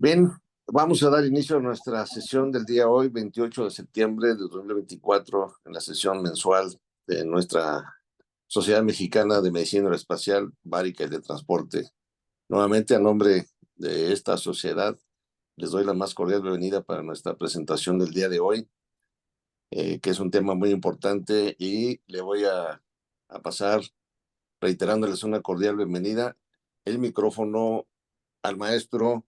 Bien, vamos a dar inicio a nuestra sesión del día hoy, 28 de septiembre de 2024, en la sesión mensual de nuestra Sociedad Mexicana de Medicina Aeroespacial, Bárica y de Transporte. Nuevamente, a nombre de esta sociedad, les doy la más cordial bienvenida para nuestra presentación del día de hoy, que es un tema muy importante y le voy a pasar, reiterándoles una cordial bienvenida, el micrófono al maestro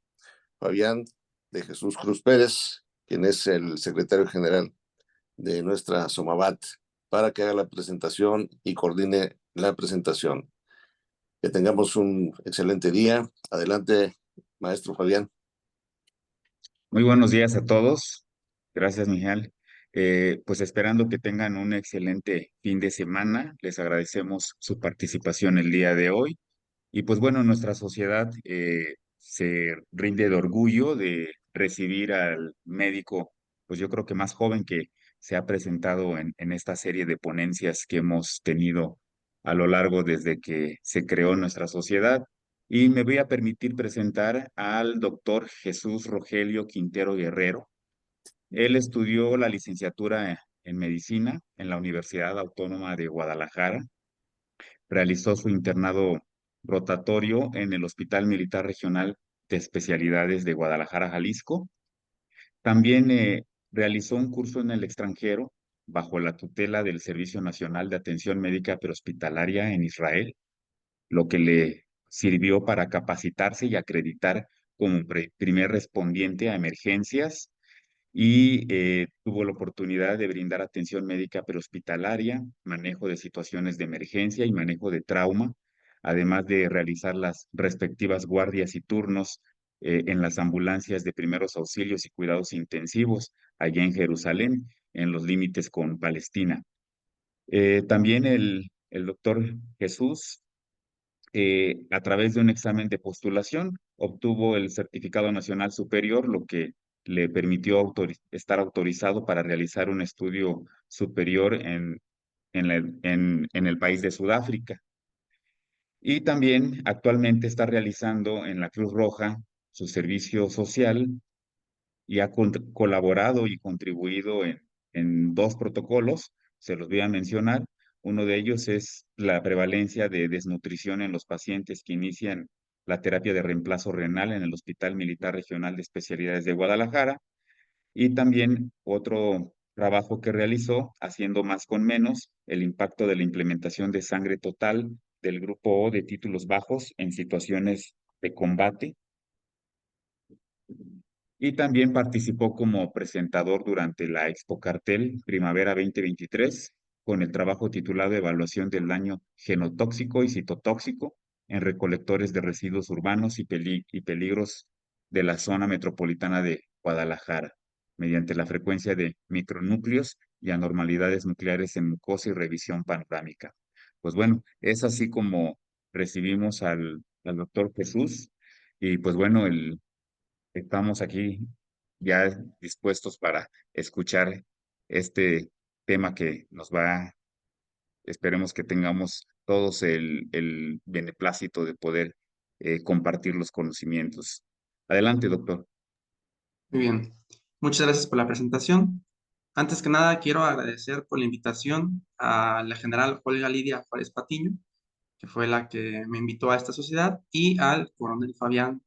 Fabián de Jesús Cruz Pérez, quien es el secretario general de nuestra SOMAVAT, para que haga la presentación y coordine la presentación. Que tengamos un excelente día. Adelante, maestro Fabián. Muy buenos días a todos. Gracias, Miguel. Pues esperando que tengan un excelente fin de semana. Les agradecemos su participación el día de hoy. Y pues bueno, nuestra sociedad se rinde de orgullo de recibir al médico, pues yo creo que más joven que se ha presentado en esta serie de ponencias que hemos tenido a lo largo desde que se creó nuestra sociedad. Y me voy a permitir presentar al doctor Jesús Rogelio Quintero Guerrero. Él estudió la licenciatura en medicina en la Universidad Autónoma de Guadalajara. Realizó su internado rotatorio en el Hospital Militar Regional de Especialidades de Guadalajara, Jalisco. También realizó un curso en el extranjero bajo la tutela del Servicio Nacional de Atención Médica Prehospitalaria en Israel, lo que le sirvió para capacitarse y acreditar como primer respondiente a emergencias y tuvo la oportunidad de brindar atención médica prehospitalaria, manejo de situaciones de emergencia y manejo de trauma, además de realizar las respectivas guardias y turnos en las ambulancias de primeros auxilios y cuidados intensivos allá en Jerusalén, en los límites con Palestina. También el doctor Jesús a través de un examen de postulación, obtuvo el Certificado Nacional Superior, lo que le permitió estar autorizado para realizar un estudio superior en el país de Sudáfrica. Y también actualmente está realizando en la Cruz Roja su servicio social y ha colaborado y contribuido en dos protocolos, se los voy a mencionar. Uno de ellos es la prevalencia de desnutrición en los pacientes que inician la terapia de reemplazo renal en el Hospital Militar Regional de Especialidades de Guadalajara. Y también otro trabajo que realizó, haciendo más con menos, el impacto de la implementación de sangre total del grupo O de títulos bajos en situaciones de combate, y también participó como presentador durante la Expo Cartel Primavera 2023 con el trabajo titulado Evaluación del daño genotóxico y citotóxico en recolectores de residuos urbanos y peligros de la zona metropolitana de Guadalajara, mediante la frecuencia de micronúcleos y anormalidades nucleares en mucosa y revisión panorámica. Pues bueno, es así como recibimos al doctor Jesús. Y pues bueno, estamos aquí ya dispuestos para escuchar este tema que nos va, esperemos que tengamos todos el beneplácito de poder compartir los conocimientos. Adelante, doctor. Muy bien, muchas gracias por la presentación. Antes que nada, quiero agradecer por la invitación a la general Olga Lidia Juárez Patiño, que fue la que me invitó a esta sociedad, y al coronel Fabián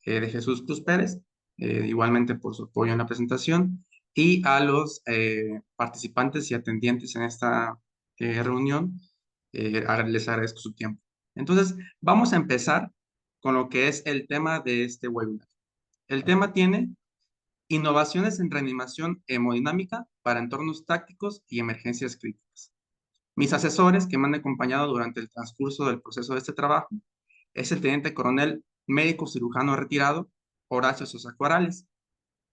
de Jesús Cruz Pérez, igualmente por su apoyo en la presentación, y a los participantes y atendientes en esta reunión, les agradezco su tiempo. Entonces, vamos a empezar con lo que es el tema de este webinar. El tema tiene innovaciones en reanimación hemodinámica para entornos tácticos y emergencias críticas. Mis asesores que me han acompañado durante el transcurso del proceso de este trabajo es el teniente coronel médico cirujano retirado Horacio Sosa Corrales,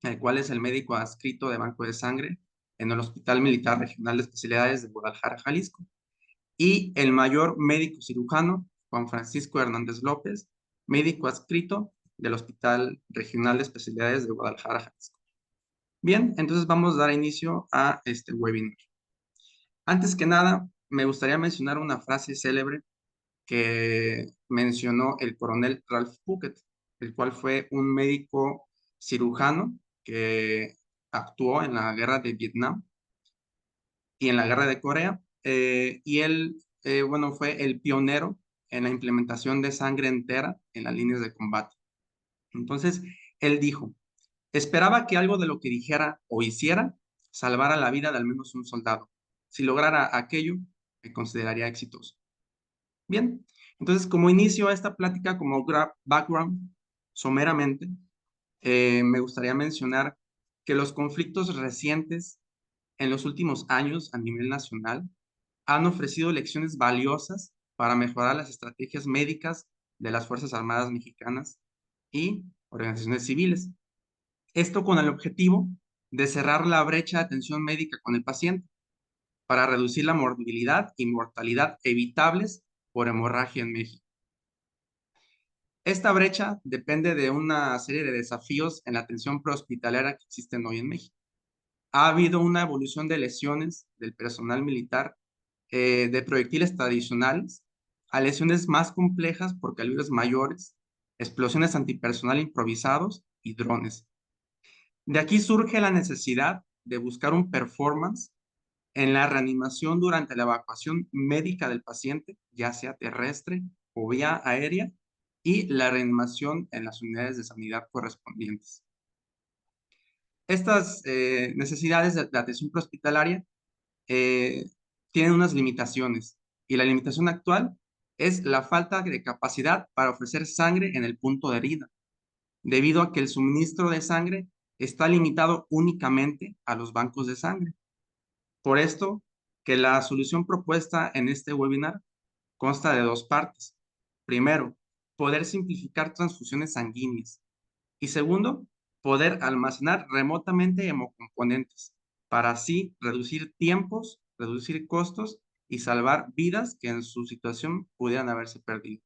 el cual es el médico adscrito de Banco de Sangre en el Hospital Militar Regional de Especialidades de Guadalajara, Jalisco, y el mayor médico cirujano Juan Francisco Hernández López, médico adscrito del Hospital Regional de Especialidades de Guadalajara, Jalisco. Bien, entonces vamos a dar inicio a este webinar. Antes que nada, me gustaría mencionar una frase célebre que mencionó el coronel Ralph Puckett. el cual fue un médico cirujano que actuó en la guerra de Vietnam y en la guerra de Corea. Y él, bueno, fue el pionero en la implementación de sangre entera en las líneas de combate. Entonces, él dijo, esperaba que algo de lo que dijera o hiciera salvara la vida de al menos un soldado. Si lograra aquello, me consideraría exitoso. Bien, entonces como inicio a esta plática, como background, someramente, me gustaría mencionar que los conflictos recientes en los últimos años a nivel nacional han ofrecido lecciones valiosas para mejorar las estrategias médicas de las Fuerzas Armadas Mexicanas y organizaciones civiles. Esto con el objetivo de cerrar la brecha de atención médica con el paciente para reducir la morbilidad y mortalidad evitables por hemorragia en México. Esta brecha depende de una serie de desafíos en la atención prehospitalaria que existen hoy en México. Ha habido una evolución de lesiones del personal militar de proyectiles tradicionales a lesiones más complejas por calibres mayores, explosiones antipersonal improvisados y drones. De aquí surge la necesidad de buscar un performance en la reanimación durante la evacuación médica del paciente, ya sea terrestre o vía aérea, y la reanimación en las unidades de sanidad correspondientes. Estas necesidades de atención prehospitalaria tienen unas limitaciones, y la limitación actual es la falta de capacidad para ofrecer sangre en el punto de herida, debido a que el suministro de sangre está limitado únicamente a los bancos de sangre. Por esto, que la solución propuesta en este webinar consta de dos partes. Primero, poder simplificar transfusiones sanguíneas. Y segundo, poder almacenar remotamente hemocomponentes para así reducir tiempos, reducir costos y salvar vidas que en su situación pudieran haberse perdido.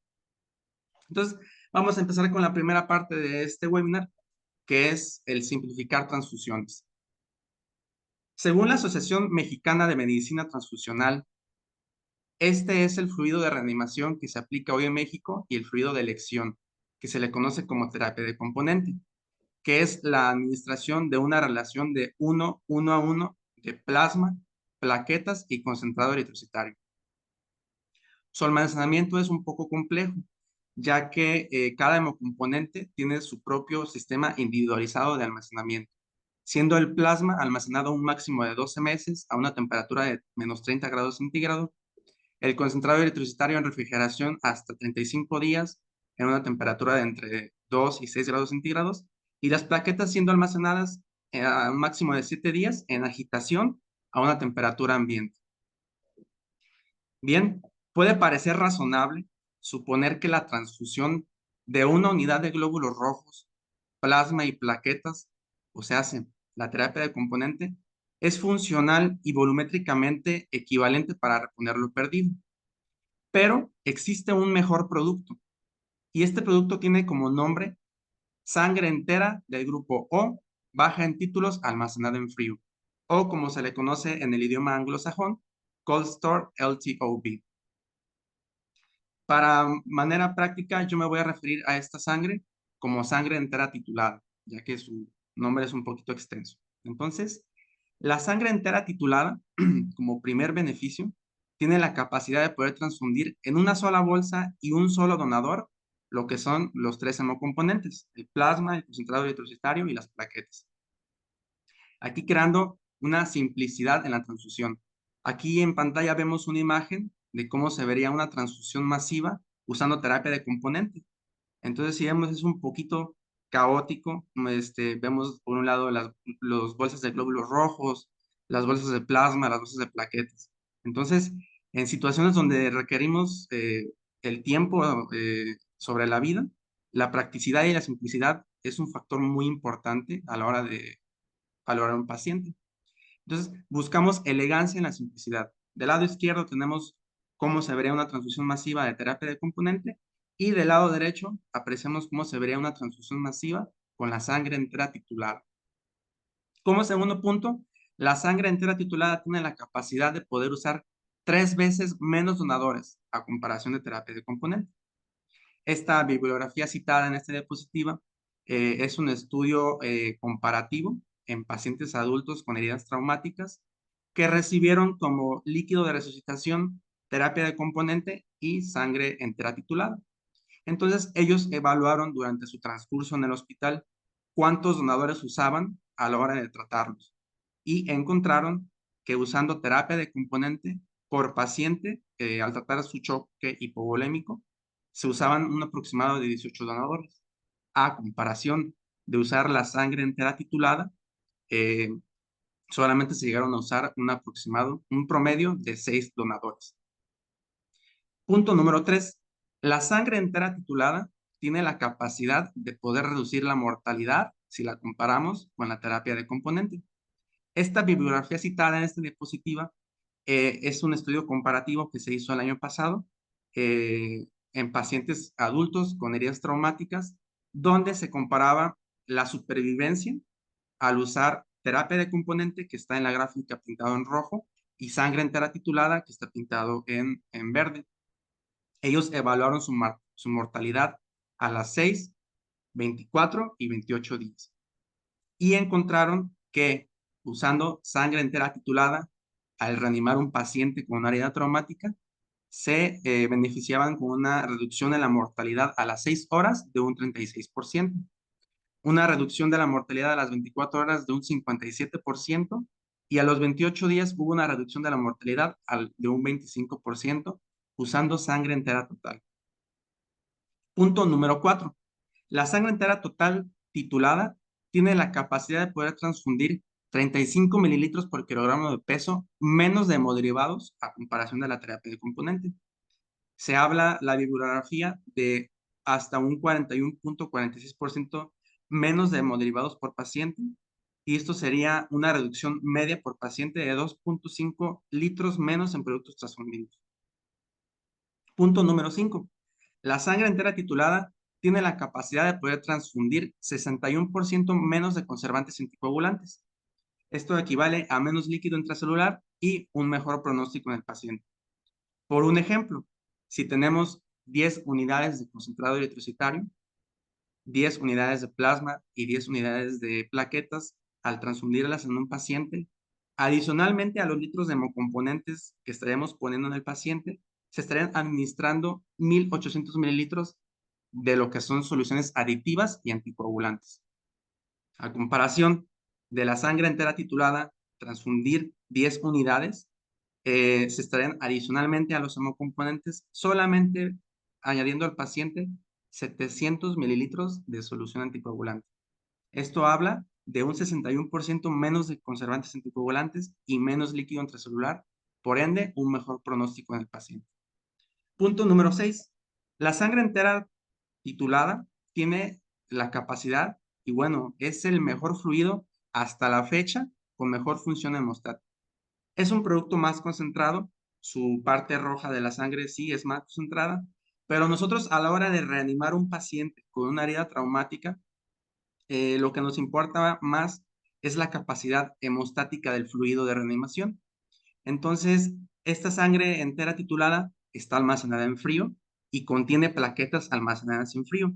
Entonces, vamos a empezar con la primera parte de este webinar, que es el simplificar transfusiones. Según la Asociación Mexicana de Medicina Transfusional, este es el fluido de reanimación que se aplica hoy en México y el fluido de elección, que se le conoce como terapia de componente, que es la administración de una relación de 1:1 de plasma, plaquetas y concentrado eritrocitario. Su almacenamiento es un poco complejo, ya que cada hemocomponente tiene su propio sistema individualizado de almacenamiento, siendo el plasma almacenado un máximo de 12 meses a una temperatura de menos 30 grados centígrados, el concentrado eritrocitario en refrigeración hasta 35 días en una temperatura de entre 2 y 6 grados centígrados, y las plaquetas siendo almacenadas a un máximo de 7 días en agitación a una temperatura ambiente. Bien, puede parecer razonable suponer que la transfusión de una unidad de glóbulos rojos, plasma y plaquetas, o sea, la terapia de componente, es funcional y volumétricamente equivalente para reponer lo perdido. Pero existe un mejor producto, y este producto tiene como nombre sangre entera del grupo O, baja en títulos, almacenada en frío, o como se le conoce en el idioma anglosajón, Cold Store LTOB. Para manera práctica, yo me voy a referir a esta sangre como sangre entera titulada, ya que su nombre es un poquito extenso. Entonces, la sangre entera titulada, como primer beneficio, tiene la capacidad de poder transfundir en una sola bolsa y un solo donador lo que son los tres hemocomponentes, el plasma, el concentrado eritrocitario y las plaquetas. Aquí creando una simplicidad en la transfusión. Aquí en pantalla vemos una imagen de cómo se vería una transfusión masiva usando terapia de componente. Entonces, si vemos, es un poquito caótico. Vemos por un lado las bolsas de glóbulos rojos, las bolsas de plasma, las bolsas de plaquetas. Entonces, en situaciones donde requerimos el tiempo sobre la vida, la practicidad y la simplicidad es un factor muy importante a la hora de valorar a un paciente. Entonces, buscamos elegancia en la simplicidad. Del lado izquierdo tenemos cómo se vería una transfusión masiva de terapia de componente, y del lado derecho apreciamos cómo se vería una transfusión masiva con la sangre entera titulada. Como segundo punto, la sangre entera titulada tiene la capacidad de poder usar 3 veces menos donadores a comparación de terapia de componente. Esta bibliografía citada en esta diapositiva es un estudio comparativo en pacientes adultos con heridas traumáticas que recibieron como líquido de resucitación terapia de componente y sangre entera titulada. Entonces, ellos evaluaron durante su transcurso en el hospital cuántos donadores usaban a la hora de tratarlos y encontraron que usando terapia de componente por paciente al tratar su choque hipovolémico, se usaban un aproximado de 18 donadores, a comparación de usar la sangre entera titulada, eh, solamente se llegaron a usar un promedio de 6 donadores. Punto número 3. La sangre entera titulada tiene la capacidad de poder reducir la mortalidad si la comparamos con la terapia de componente. Esta bibliografía citada en esta diapositiva es un estudio comparativo que se hizo el año pasado en pacientes adultos con heridas traumáticas, donde se comparaba la supervivencia al usar terapia de componente, que está en la gráfica pintado en rojo, y sangre entera titulada, que está pintado en verde. Ellos evaluaron su mortalidad a las 6, 24 y 28 días. Y encontraron que usando sangre entera titulada, al reanimar un paciente con una herida traumática, se beneficiaban con una reducción de la mortalidad a las 6 horas de un 36%, una reducción de la mortalidad a las 24 horas de un 57%, y a los 28 días hubo una reducción de la mortalidad de un 25% usando sangre entera total. Punto número 4. La sangre entera total titulada tiene la capacidad de poder transfundir 35 mililitros por kilogramo de peso menos de hemoderivados a comparación de la terapia de componente. Se habla la bibliografía de hasta un 41.46% menos de hemoderivados por paciente, y esto sería una reducción media por paciente de 2.5 litros menos en productos transfundidos. Punto número 5. La sangre entera titulada tiene la capacidad de poder transfundir 61% menos de conservantes anticoagulantes. Esto equivale a menos líquido intracelular y un mejor pronóstico en el paciente. Por un ejemplo, si tenemos 10 unidades de concentrado eritrocitario, 10 unidades de plasma y 10 unidades de plaquetas, al transfundirlas en un paciente, adicionalmente a los litros de hemocomponentes que estaremos poniendo en el paciente, se estarían administrando 1.800 mililitros de lo que son soluciones aditivas y anticoagulantes. A comparación de la sangre entera titulada, transfundir 10 unidades, se estarían adicionalmente a los hemocomponentes solamente añadiendo al paciente 700 mililitros de solución anticoagulante. Esto habla de un 61% menos de conservantes anticoagulantes y menos líquido intracelular, por ende, un mejor pronóstico en el paciente. Punto número 6. La sangre entera titulada tiene la capacidad, y bueno, es el mejor fluido hasta la fecha con mejor función hemostática. Es un producto más concentrado, su parte roja de la sangre sí es más concentrada, pero nosotros a la hora de reanimar un paciente con una herida traumática, lo que nos importa más es la capacidad hemostática del fluido de reanimación. Entonces, esta sangre entera titulada está almacenada en frío y contiene plaquetas almacenadas en frío,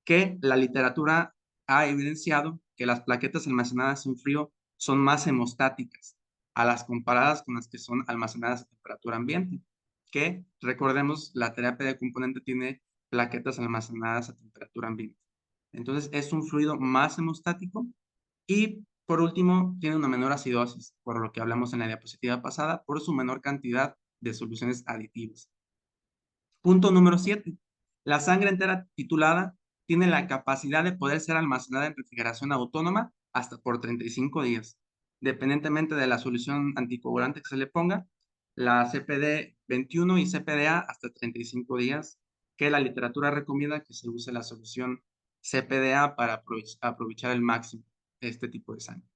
que la literatura ha evidenciado que las plaquetas almacenadas en frío son más hemostáticas a las comparadas con las que son almacenadas a temperatura ambiente, que recordemos, la terapia de componente tiene plaquetas almacenadas a temperatura ambiente. Entonces es un fluido más hemostático y por último tiene una menor acidosis, por lo que hablamos en la diapositiva pasada, por su menor cantidad de soluciones aditivas. Punto número 7. La sangre entera titulada tiene la capacidad de poder ser almacenada en refrigeración autónoma hasta por 35 días, dependientemente de la solución anticoagulante que se le ponga, la CPD 21 y CPDA hasta 35 días, que la literatura recomienda que se use la solución CPDA para aprovechar el máximo este tipo de sangre.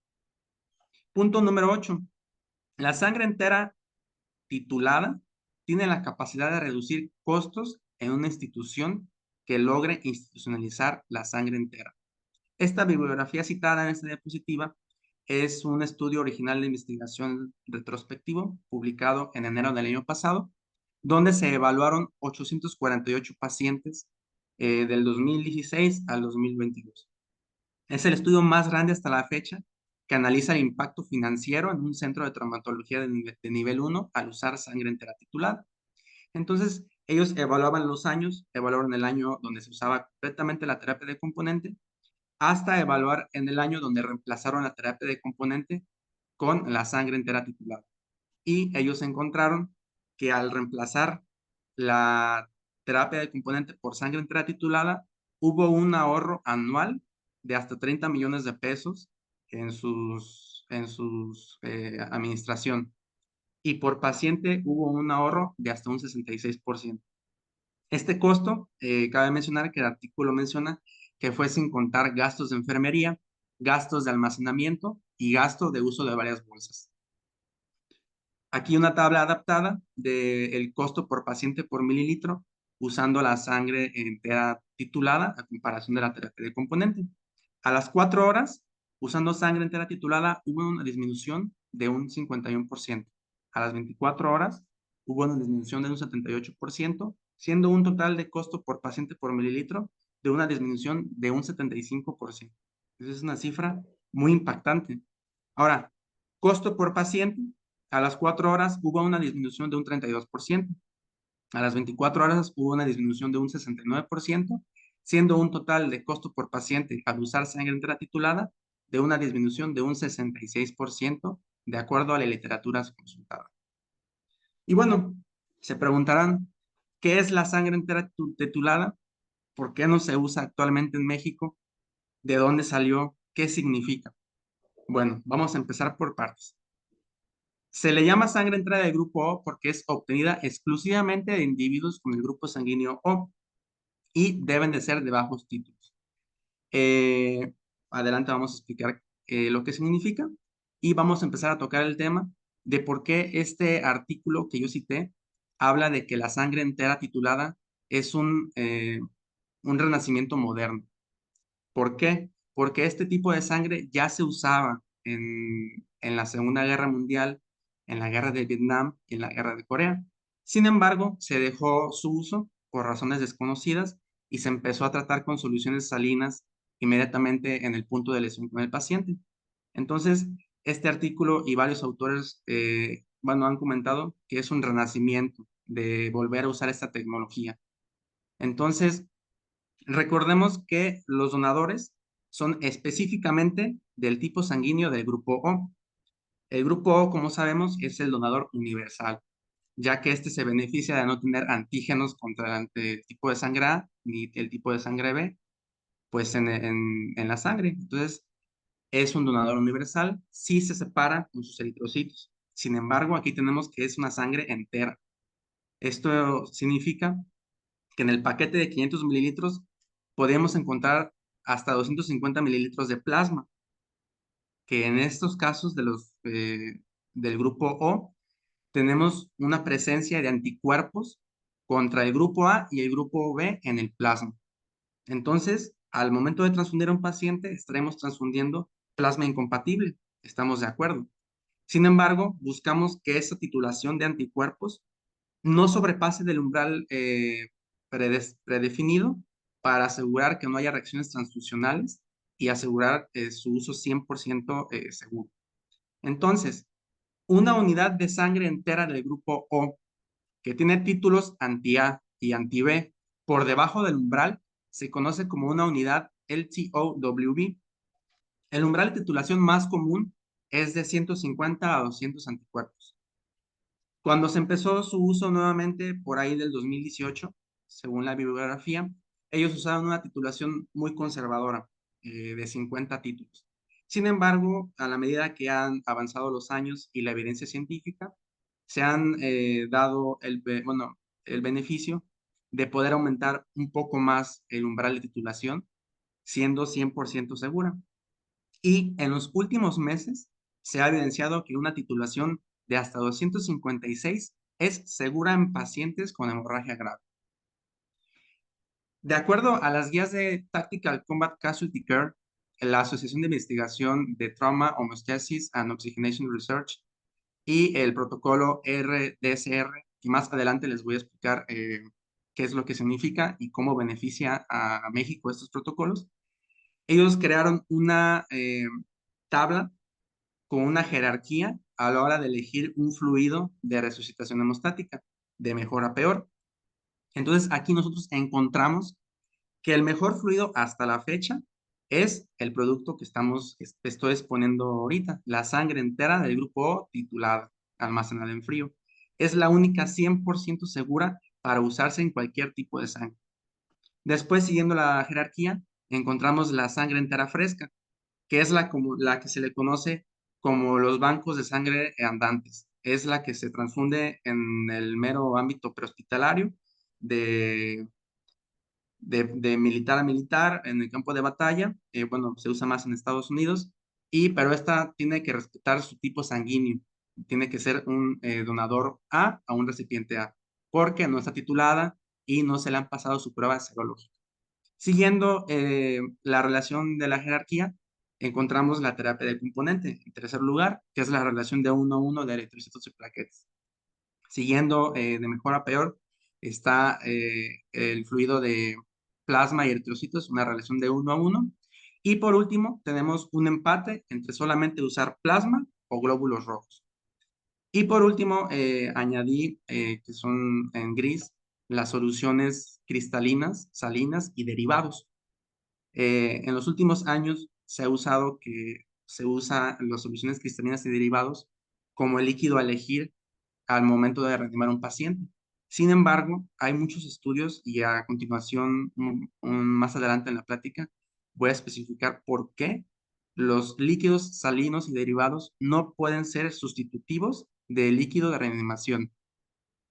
Punto número 8. La sangre entera titulada tiene la capacidad de reducir costos en una institución que logre institucionalizar la sangre entera. Esta bibliografía citada en esta diapositiva es un estudio original de investigación retrospectivo publicado en enero del año pasado, donde se evaluaron 848 pacientes del 2016 al 2022. Es el estudio más grande hasta la fecha que analiza el impacto financiero en un centro de traumatología de nivel 1 al usar sangre entera titulada. Entonces, ellos evaluaban los años, evaluaron el año donde se usaba completamente la terapia de componente, hasta evaluar en el año donde reemplazaron la terapia de componente con la sangre entera titulada. Y ellos encontraron que al reemplazar la terapia de componente por sangre entera titulada, hubo un ahorro anual de hasta 30 millones de pesos en sus administración. Y por paciente hubo un ahorro de hasta un 66%. Este costo, cabe mencionar que el artículo menciona que fue sin contar gastos de enfermería, gastos de almacenamiento y gasto de uso de varias bolsas. Aquí una tabla adaptada del costo por paciente por mililitro usando la sangre entera titulada a comparación de la terapia de componente. A las 4 horas, usando sangre entera titulada, hubo una disminución de un 51%. A las 24 horas, hubo una disminución de un 78%, siendo un total de costo por paciente por mililitro de una disminución de un 75%. Esa es una cifra muy impactante. Ahora, costo por paciente, a las 4 horas hubo una disminución de un 32%. A las 24 horas hubo una disminución de un 69%, siendo un total de costo por paciente al usar sangre entera titulada de una disminución de un 66%, de acuerdo a la literatura consultada. Y bueno, se preguntarán, ¿qué es la sangre entera titulada? ¿Por qué no se usa actualmente en México? ¿De dónde salió? ¿Qué significa? Bueno, vamos a empezar por partes. Se le llama sangre entera del grupo O porque es obtenida exclusivamente de individuos con el grupo sanguíneo O y deben de ser de bajos títulos. Adelante vamos a explicar lo que significa y vamos a empezar a tocar el tema de por qué este artículo que yo cité habla de que la sangre entera titulada es un renacimiento moderno. ¿Por qué? Porque este tipo de sangre ya se usaba en la Segunda Guerra Mundial, en la Guerra de Vietnam y en la Guerra de Corea. Sin embargo, se dejó su uso por razones desconocidas y se empezó a tratar con soluciones salinas inmediatamente en el punto de lesión con el paciente. Entonces, este artículo y varios autores han comentado que es un renacimiento de volver a usar esta tecnología. Entonces, recordemos que los donadores son específicamente del tipo sanguíneo del grupo O. El grupo O, como sabemos, es el donador universal, ya que este se beneficia de no tener antígenos contra el tipo de sangre A ni el tipo de sangre B, pues en la sangre. Entonces, es un donador universal, sí se separa con sus eritrocitos. Sin embargo, aquí tenemos que es una sangre entera. Esto significa que en el paquete de 500 mililitros podemos encontrar hasta 250 mililitros de plasma, que en estos casos del grupo O tenemos una presencia de anticuerpos contra el grupo A y el grupo B en el plasma. Entonces, al momento de transfundir a un paciente, estaremos transfundiendo plasma incompatible, estamos de acuerdo. Sin embargo, buscamos que esa titulación de anticuerpos no sobrepase del umbral predefinido para asegurar que no haya reacciones transfusionales y asegurar su uso 100% seguro. Entonces, una unidad de sangre entera del grupo O que tiene títulos anti-A y anti-B por debajo del umbral se conoce como una unidad LTOWB. El umbral de titulación más común es de 150 a 200 anticuerpos. Cuando se empezó su uso nuevamente por ahí del 2018, según la bibliografía, ellos usaban una titulación muy conservadora de 50 títulos. Sin embargo, a la medida que han avanzado los años y la evidencia científica, se han dado el beneficio de poder aumentar un poco más el umbral de titulación, siendo 100% segura. Y en los últimos meses se ha evidenciado que una titulación de hasta 256 es segura en pacientes con hemorragia grave. De acuerdo a las guías de Tactical Combat Casualty Care, la Asociación de Investigación de Trauma, Homeostasis and Oxygenation Research y el protocolo RDSR, y más adelante les voy a explicar qué es lo que significa y cómo beneficia a México estos protocolos. Ellos crearon una tabla con una jerarquía a la hora de elegir un fluido de resucitación hemostática, de mejor a peor. Entonces, aquí nosotros encontramos que el mejor fluido hasta la fecha es el producto que estoy exponiendo ahorita, la sangre entera del grupo O titulada, almacenada en frío. Es la única 100% segura para usarse en cualquier tipo de sangre. Después, siguiendo la jerarquía, encontramos la sangre entera fresca, que es la que se le conoce como los bancos de sangre andantes. Es la que se transfunde en el mero ámbito prehospitalario de de militar a militar en el campo de batalla. Bueno, se usa más en Estados Unidos, pero esta tiene que respetar su tipo sanguíneo. Tiene que ser un donador a un recipiente A, porque no está titulada y no se le han pasado su prueba serológica. Siguiendo la relación de la jerarquía, encontramos la terapia de componente, en tercer lugar, que es la relación de 1-1 de eritrocitos y plaquetas. Siguiendo de mejor a peor, está el fluido de plasma y eritrocitos, una relación de 1-1. Y por último, tenemos un empate entre solamente usar plasma o glóbulos rojos. Y por último, añadí que son en gris las soluciones cristalinas, salinas y derivados. En los últimos años se usa las soluciones cristalinas y derivados como el líquido a elegir al momento de reanimar a un paciente. Sin embargo, hay muchos estudios y a continuación, más adelante en la plática, voy a especificar por qué los líquidos salinos y derivados no pueden ser sustitutivos del líquido de reanimación.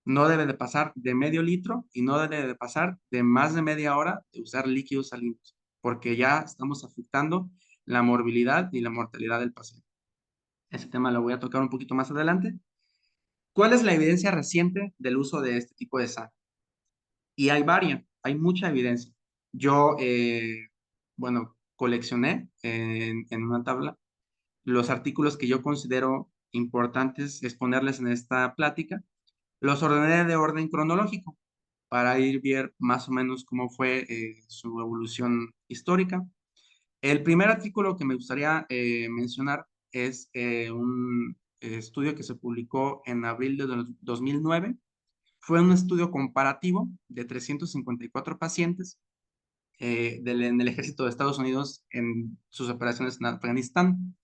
No debe de pasar de medio litro y no debe de pasar de más de media hora de usar líquidos salinos, porque ya estamos afectando la morbilidad y la mortalidad del paciente. Ese tema lo voy a tocar un poquito más adelante. ¿Cuál es la evidencia reciente del uso de este tipo de sangre? Y hay mucha evidencia. Yo, bueno, coleccioné en una tabla los artículos que yo considero importantes exponerles en esta plática. Los ordené de orden cronológico para ir viendo más o menos cómo fue su evolución histórica. El primer artículo que me gustaría mencionar es un estudio que se publicó en abril de 2009. Fue un estudio comparativo de 354 pacientes en el ejército de Estados Unidos en sus operaciones en Afganistán.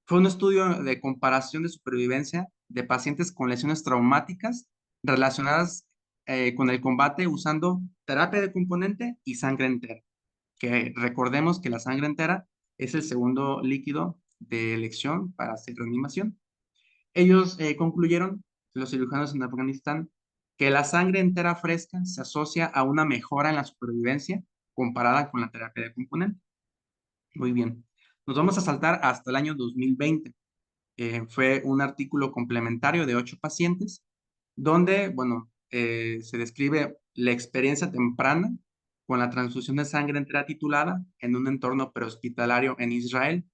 Fue un estudio de comparación de supervivencia de pacientes con lesiones traumáticas relacionadas con el combate usando terapia de componente y sangre entera. Que recordemos que la sangre entera es el segundo líquido de elección para hacer reanimación. Ellos concluyeron, los cirujanos en Afganistán, que la sangre entera fresca se asocia a una mejora en la supervivencia comparada con la terapia de componente. Muy bien. Nos vamos a saltar hasta el año 2020. Fue un artículo complementario de 8 pacientes, donde, bueno, se describe la experiencia temprana con la transfusión de sangre entera titulada en un entorno prehospitalario en Israel.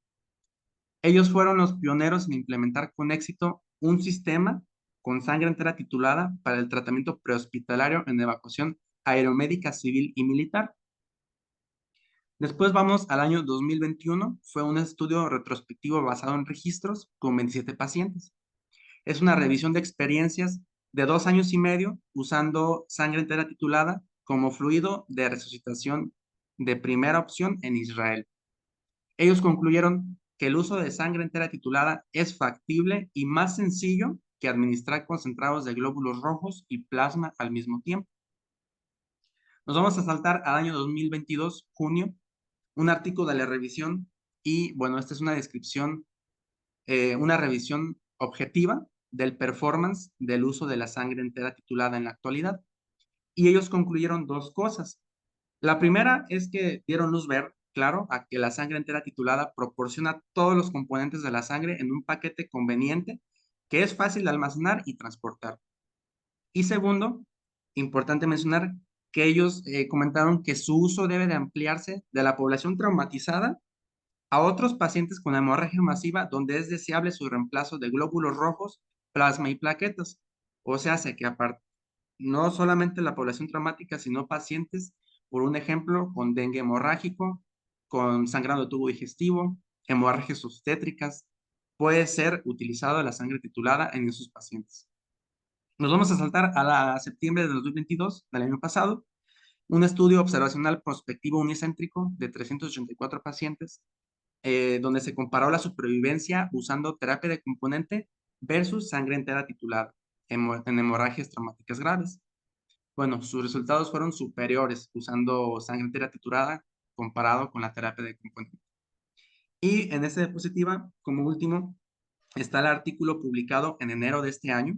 Ellos fueron los pioneros en implementar con éxito un sistema con sangre entera titulada para el tratamiento prehospitalario en evacuación aeromédica civil y militar. Después vamos al año 2021. Fue un estudio retrospectivo basado en registros con 27 pacientes. Es una revisión de experiencias de 2 años y medio usando sangre entera titulada como fluido de resucitación de primera opción en Israel. Ellos concluyeron que el uso de sangre entera titulada es factible y más sencillo que administrar concentrados de glóbulos rojos y plasma al mismo tiempo. Nos vamos a saltar al año 2022, junio, un artículo de la revisión y bueno, esta es una descripción, una revisión objetiva del performance del uso de la sangre entera titulada en la actualidad. Y ellos concluyeron 2 cosas. La primera es que dieron luz verde, claro, a que la sangre entera titulada proporciona todos los componentes de la sangre en un paquete conveniente que es fácil de almacenar y transportar. Y segundo, importante mencionar que ellos comentaron que su uso debe de ampliarse de la población traumatizada a otros pacientes con hemorragia masiva donde es deseable su reemplazo de glóbulos rojos, plasma y plaquetas. O sea, que no solamente la población traumática, sino pacientes, por un ejemplo, con dengue hemorrágico, con sangrado de tubo digestivo, hemorragias obstétricas. Puede ser utilizado la sangre titulada en esos pacientes. Nos vamos a saltar a septiembre de 2022, del año pasado, un estudio observacional prospectivo unicéntrico de 384 pacientes, donde se comparó la supervivencia usando terapia de componente versus sangre entera titulada en hemorragias traumáticas graves. Bueno, sus resultados fueron superiores usando sangre entera titulada comparado con la terapia de componente. Y en esta diapositiva, como último, está el artículo publicado en enero de este año.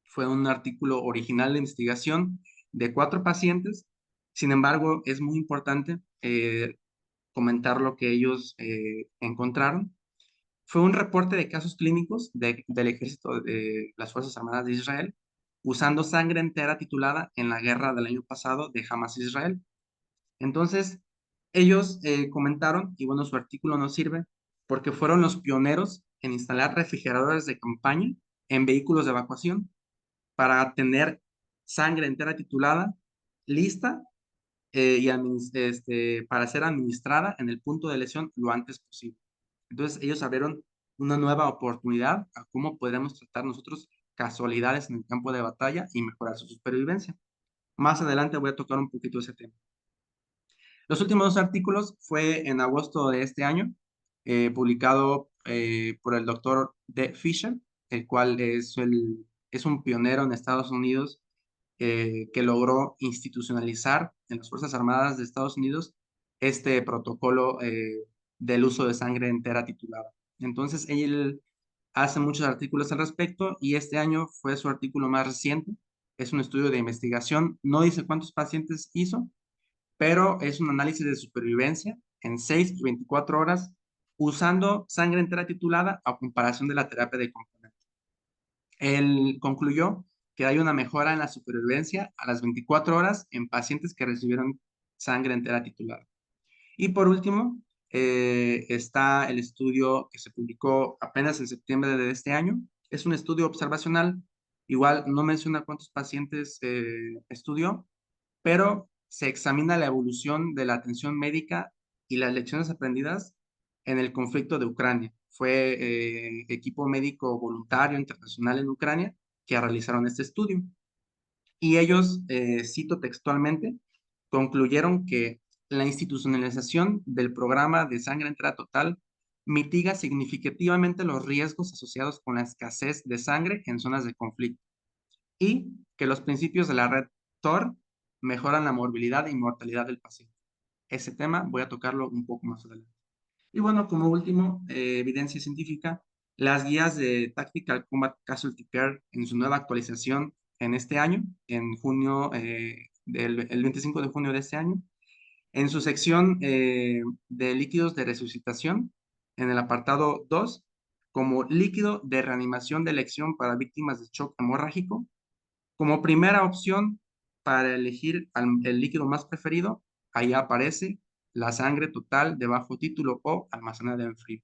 Fue un artículo original de investigación de 4 pacientes. Sin embargo, es muy importante comentar lo que ellos encontraron. Fue un reporte de casos clínicos del ejército de las Fuerzas Armadas de Israel usando sangre entera titulada en la guerra del año pasado de Hamas-Israel. Entonces, ellos comentaron, y bueno, su artículo nos sirve porque fueron los pioneros en instalar refrigeradores de campaña en vehículos de evacuación para tener sangre entera titulada lista para ser administrada en el punto de lesión lo antes posible. Entonces ellos abrieron una nueva oportunidad a cómo podemos tratar nosotros casualidades en el campo de batalla y mejorar su supervivencia. Más adelante voy a tocar un poquito ese tema. Los últimos 2 artículos fue en agosto de este año, publicado por el doctor D. Fisher, el cual es un pionero en Estados Unidos que logró institucionalizar en las Fuerzas Armadas de Estados Unidos este protocolo del uso de sangre entera titulada. Entonces, él hace muchos artículos al respecto y este año fue su artículo más reciente. Es un estudio de investigación, no dice cuántos pacientes hizo, pero es un análisis de supervivencia en 6 y 24 horas usando sangre entera titulada a comparación de la terapia de componente. Él concluyó que hay una mejora en la supervivencia a las 24 horas en pacientes que recibieron sangre entera titulada. Y por último, está el estudio que se publicó apenas en septiembre de este año. Es un estudio observacional, igual no menciona cuántos pacientes estudió, pero se examina la evolución de la atención médica y las lecciones aprendidas en el conflicto de Ucrania. Fue equipo médico voluntario internacional en Ucrania que realizaron este estudio. Y ellos, cito textualmente, concluyeron que la institucionalización del programa de sangre entera total mitiga significativamente los riesgos asociados con la escasez de sangre en zonas de conflicto y que los principios de la red TOR mejoran la morbilidad e inmortalidad del paciente. Ese tema voy a tocarlo un poco más adelante. Y bueno, como último, evidencia científica, las guías de Tactical Combat Casualty Care en su nueva actualización en este año, en junio, el 25 de junio de este año, en su sección de líquidos de resucitación, en el apartado 2, como líquido de reanimación de elección para víctimas de shock hemorrágico, como primera opción para elegir el líquido más preferido, ahí aparece la sangre total de bajo título o almacenada en frío.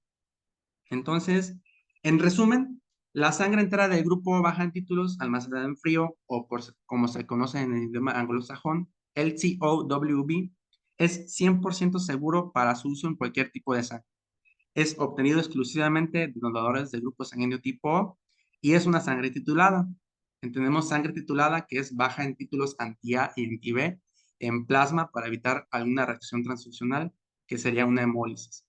Entonces, en resumen, la sangre entera del grupo baja en títulos, almacenada en frío, o como se conoce en el idioma anglosajón, LTOWB, es 100% seguro para su uso en cualquier tipo de sangre. Es obtenido exclusivamente de donadores del grupo sanguíneo tipo O y es una sangre titulada. Entendemos sangre titulada que es baja en títulos anti-A y anti-B en plasma para evitar alguna reacción transfusional que sería una hemólisis.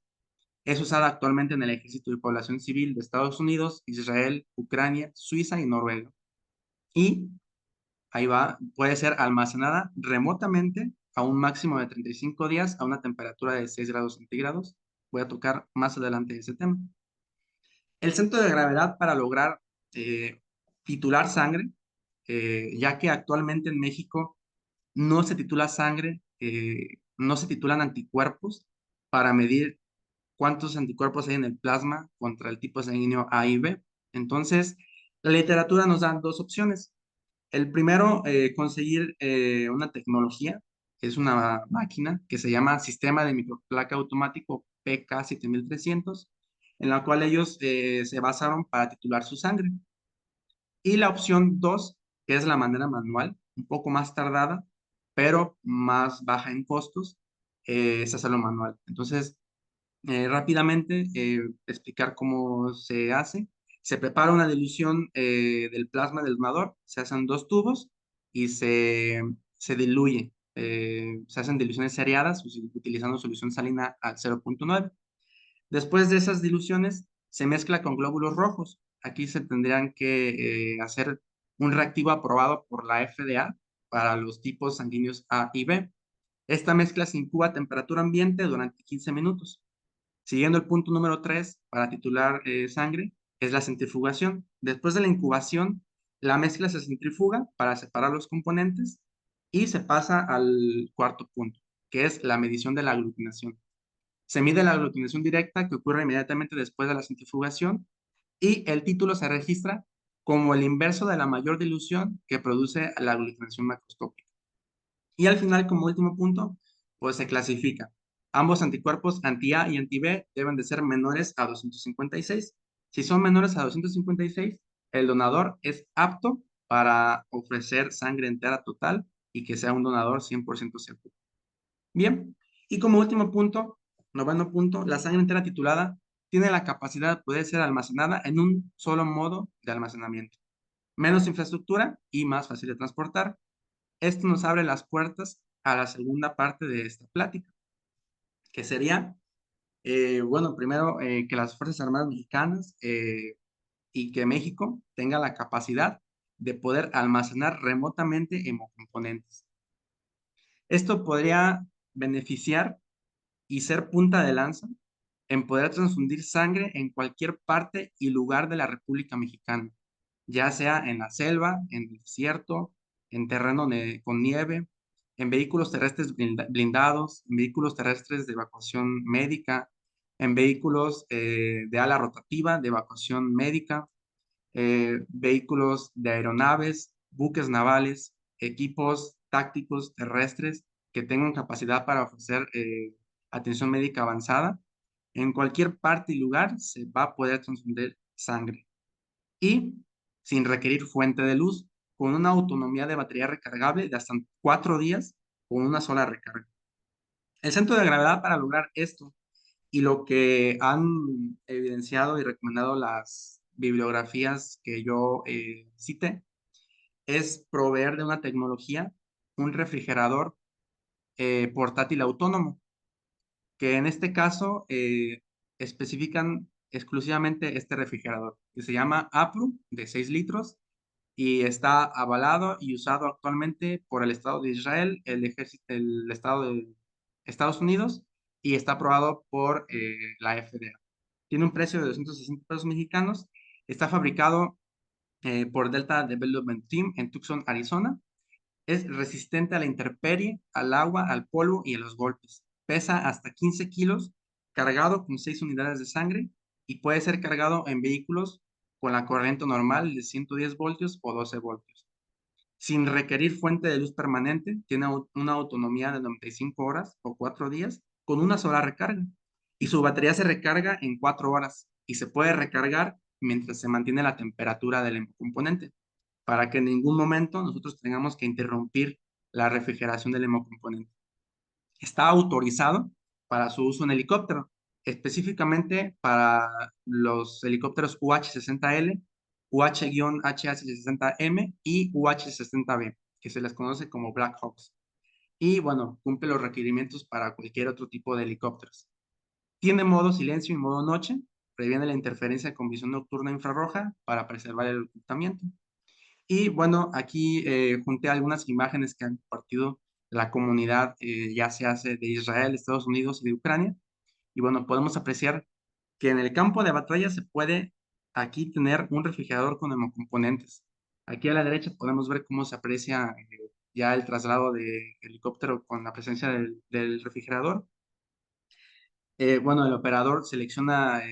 Es usada actualmente en el Ejército y Población Civil de Estados Unidos, Israel, Ucrania, Suiza y Noruega. Y ahí va, puede ser almacenada remotamente a un máximo de 35 días a una temperatura de 6 grados centígrados. Voy a tocar más adelante ese tema. El centro de gravedad para lograr titular sangre, ya que actualmente en México no se titula sangre, no se titulan anticuerpos para medir cuántos anticuerpos hay en el plasma contra el tipo sanguíneo A y B. Entonces, la literatura nos da 2 opciones. El primero, conseguir una tecnología, es una máquina que se llama Sistema de Microplaca Automático PK7300, en la cual ellos se basaron para titular su sangre. Y la opción 2 que es la manera manual, un poco más tardada, pero más baja en costos, es hacerlo manual. Entonces, rápidamente explicar cómo se hace. Se prepara una dilución del plasma del donador, se hacen 2 tubos y se diluye. Se hacen diluciones seriadas utilizando solución salina al 0.9. Después de esas diluciones, se mezcla con glóbulos rojos. Aquí se tendrían que hacer un reactivo aprobado por la FDA para los tipos sanguíneos A y B. Esta mezcla se incuba a temperatura ambiente durante 15 minutos. Siguiendo el punto número 3, para titular sangre, es la centrifugación. Después de la incubación, la mezcla se centrifuga para separar los componentes y se pasa al cuarto punto, que es la medición de la aglutinación. Se mide la aglutinación directa que ocurre inmediatamente después de la centrifugación y el título se registra como el inverso de la mayor dilución que produce la aglutinación macroscópica. Y al final, como último punto, pues se clasifica. Ambos anticuerpos anti-A y anti-B deben de ser menores a 256. Si son menores a 256, el donador es apto para ofrecer sangre entera total y que sea un donador 100% seguro. Bien, y como último punto, noveno punto, la sangre entera titulada tiene la capacidad de poder ser almacenada en un solo modo de almacenamiento. Menos infraestructura y más fácil de transportar. Esto nos abre las puertas a la segunda parte de esta plática, que sería, bueno, primero que las Fuerzas Armadas Mexicanas y que México tenga la capacidad de poder almacenar remotamente hemocomponentes. Esto podría beneficiar y ser punta de lanza en poder transfundir sangre en cualquier parte y lugar de la República Mexicana, ya sea en la selva, en el desierto, en terreno con nieve, en vehículos terrestres blindados, en vehículos terrestres de evacuación médica, en vehículos de ala rotativa de evacuación médica, vehículos de aeronaves, buques navales, equipos tácticos terrestres que tengan capacidad para ofrecer atención médica avanzada. En cualquier parte y lugar se va a poder transfundir sangre y sin requerir fuente de luz, con una autonomía de batería recargable de hasta 4 días con una sola recarga. El centro de gravedad para lograr esto y lo que han evidenciado y recomendado las bibliografías que yo cité es proveer de una tecnología, un refrigerador portátil autónomo, que en este caso especifican exclusivamente este refrigerador, que se llama APRU, de 6 litros, y está avalado y usado actualmente por el Estado de Israel, el ejército, el Estado de Estados Unidos, y está aprobado por la FDA. Tiene un precio de 260 pesos mexicanos, está fabricado por Delta Development Team en Tucson, Arizona. Es resistente a la intemperie, al agua, al polvo y a los golpes. Pesa hasta 15 kilos, cargado con 6 unidades de sangre y puede ser cargado en vehículos con la corriente normal de 110 voltios o 12 voltios. Sin requerir fuente de luz permanente, tiene una autonomía de 95 horas o 4 días con una sola recarga. Y su batería se recarga en 4 horas y se puede recargar mientras se mantiene la temperatura del componente, para que en ningún momento nosotros tengamos que interrumpir la refrigeración del hemocomponente. Está autorizado para su uso en helicóptero, específicamente para los helicópteros UH-60L, UH-HH-60M y UH-60B, que se les conoce como Black Hawks. Y bueno, cumple los requerimientos para cualquier otro tipo de helicópteros. Tiene modo silencio y modo noche, previene la interferencia con visión nocturna infrarroja para preservar el ocultamiento. Y bueno, aquí junté algunas imágenes que han compartido la comunidad, ya se hace de Israel, Estados Unidos y de Ucrania. Y bueno, podemos apreciar que en el campo de batalla se puede aquí tener un refrigerador con hemocomponentes. Aquí a la derecha podemos ver cómo se aprecia ya el traslado de helicóptero con la presencia del refrigerador. Bueno, el operador selecciona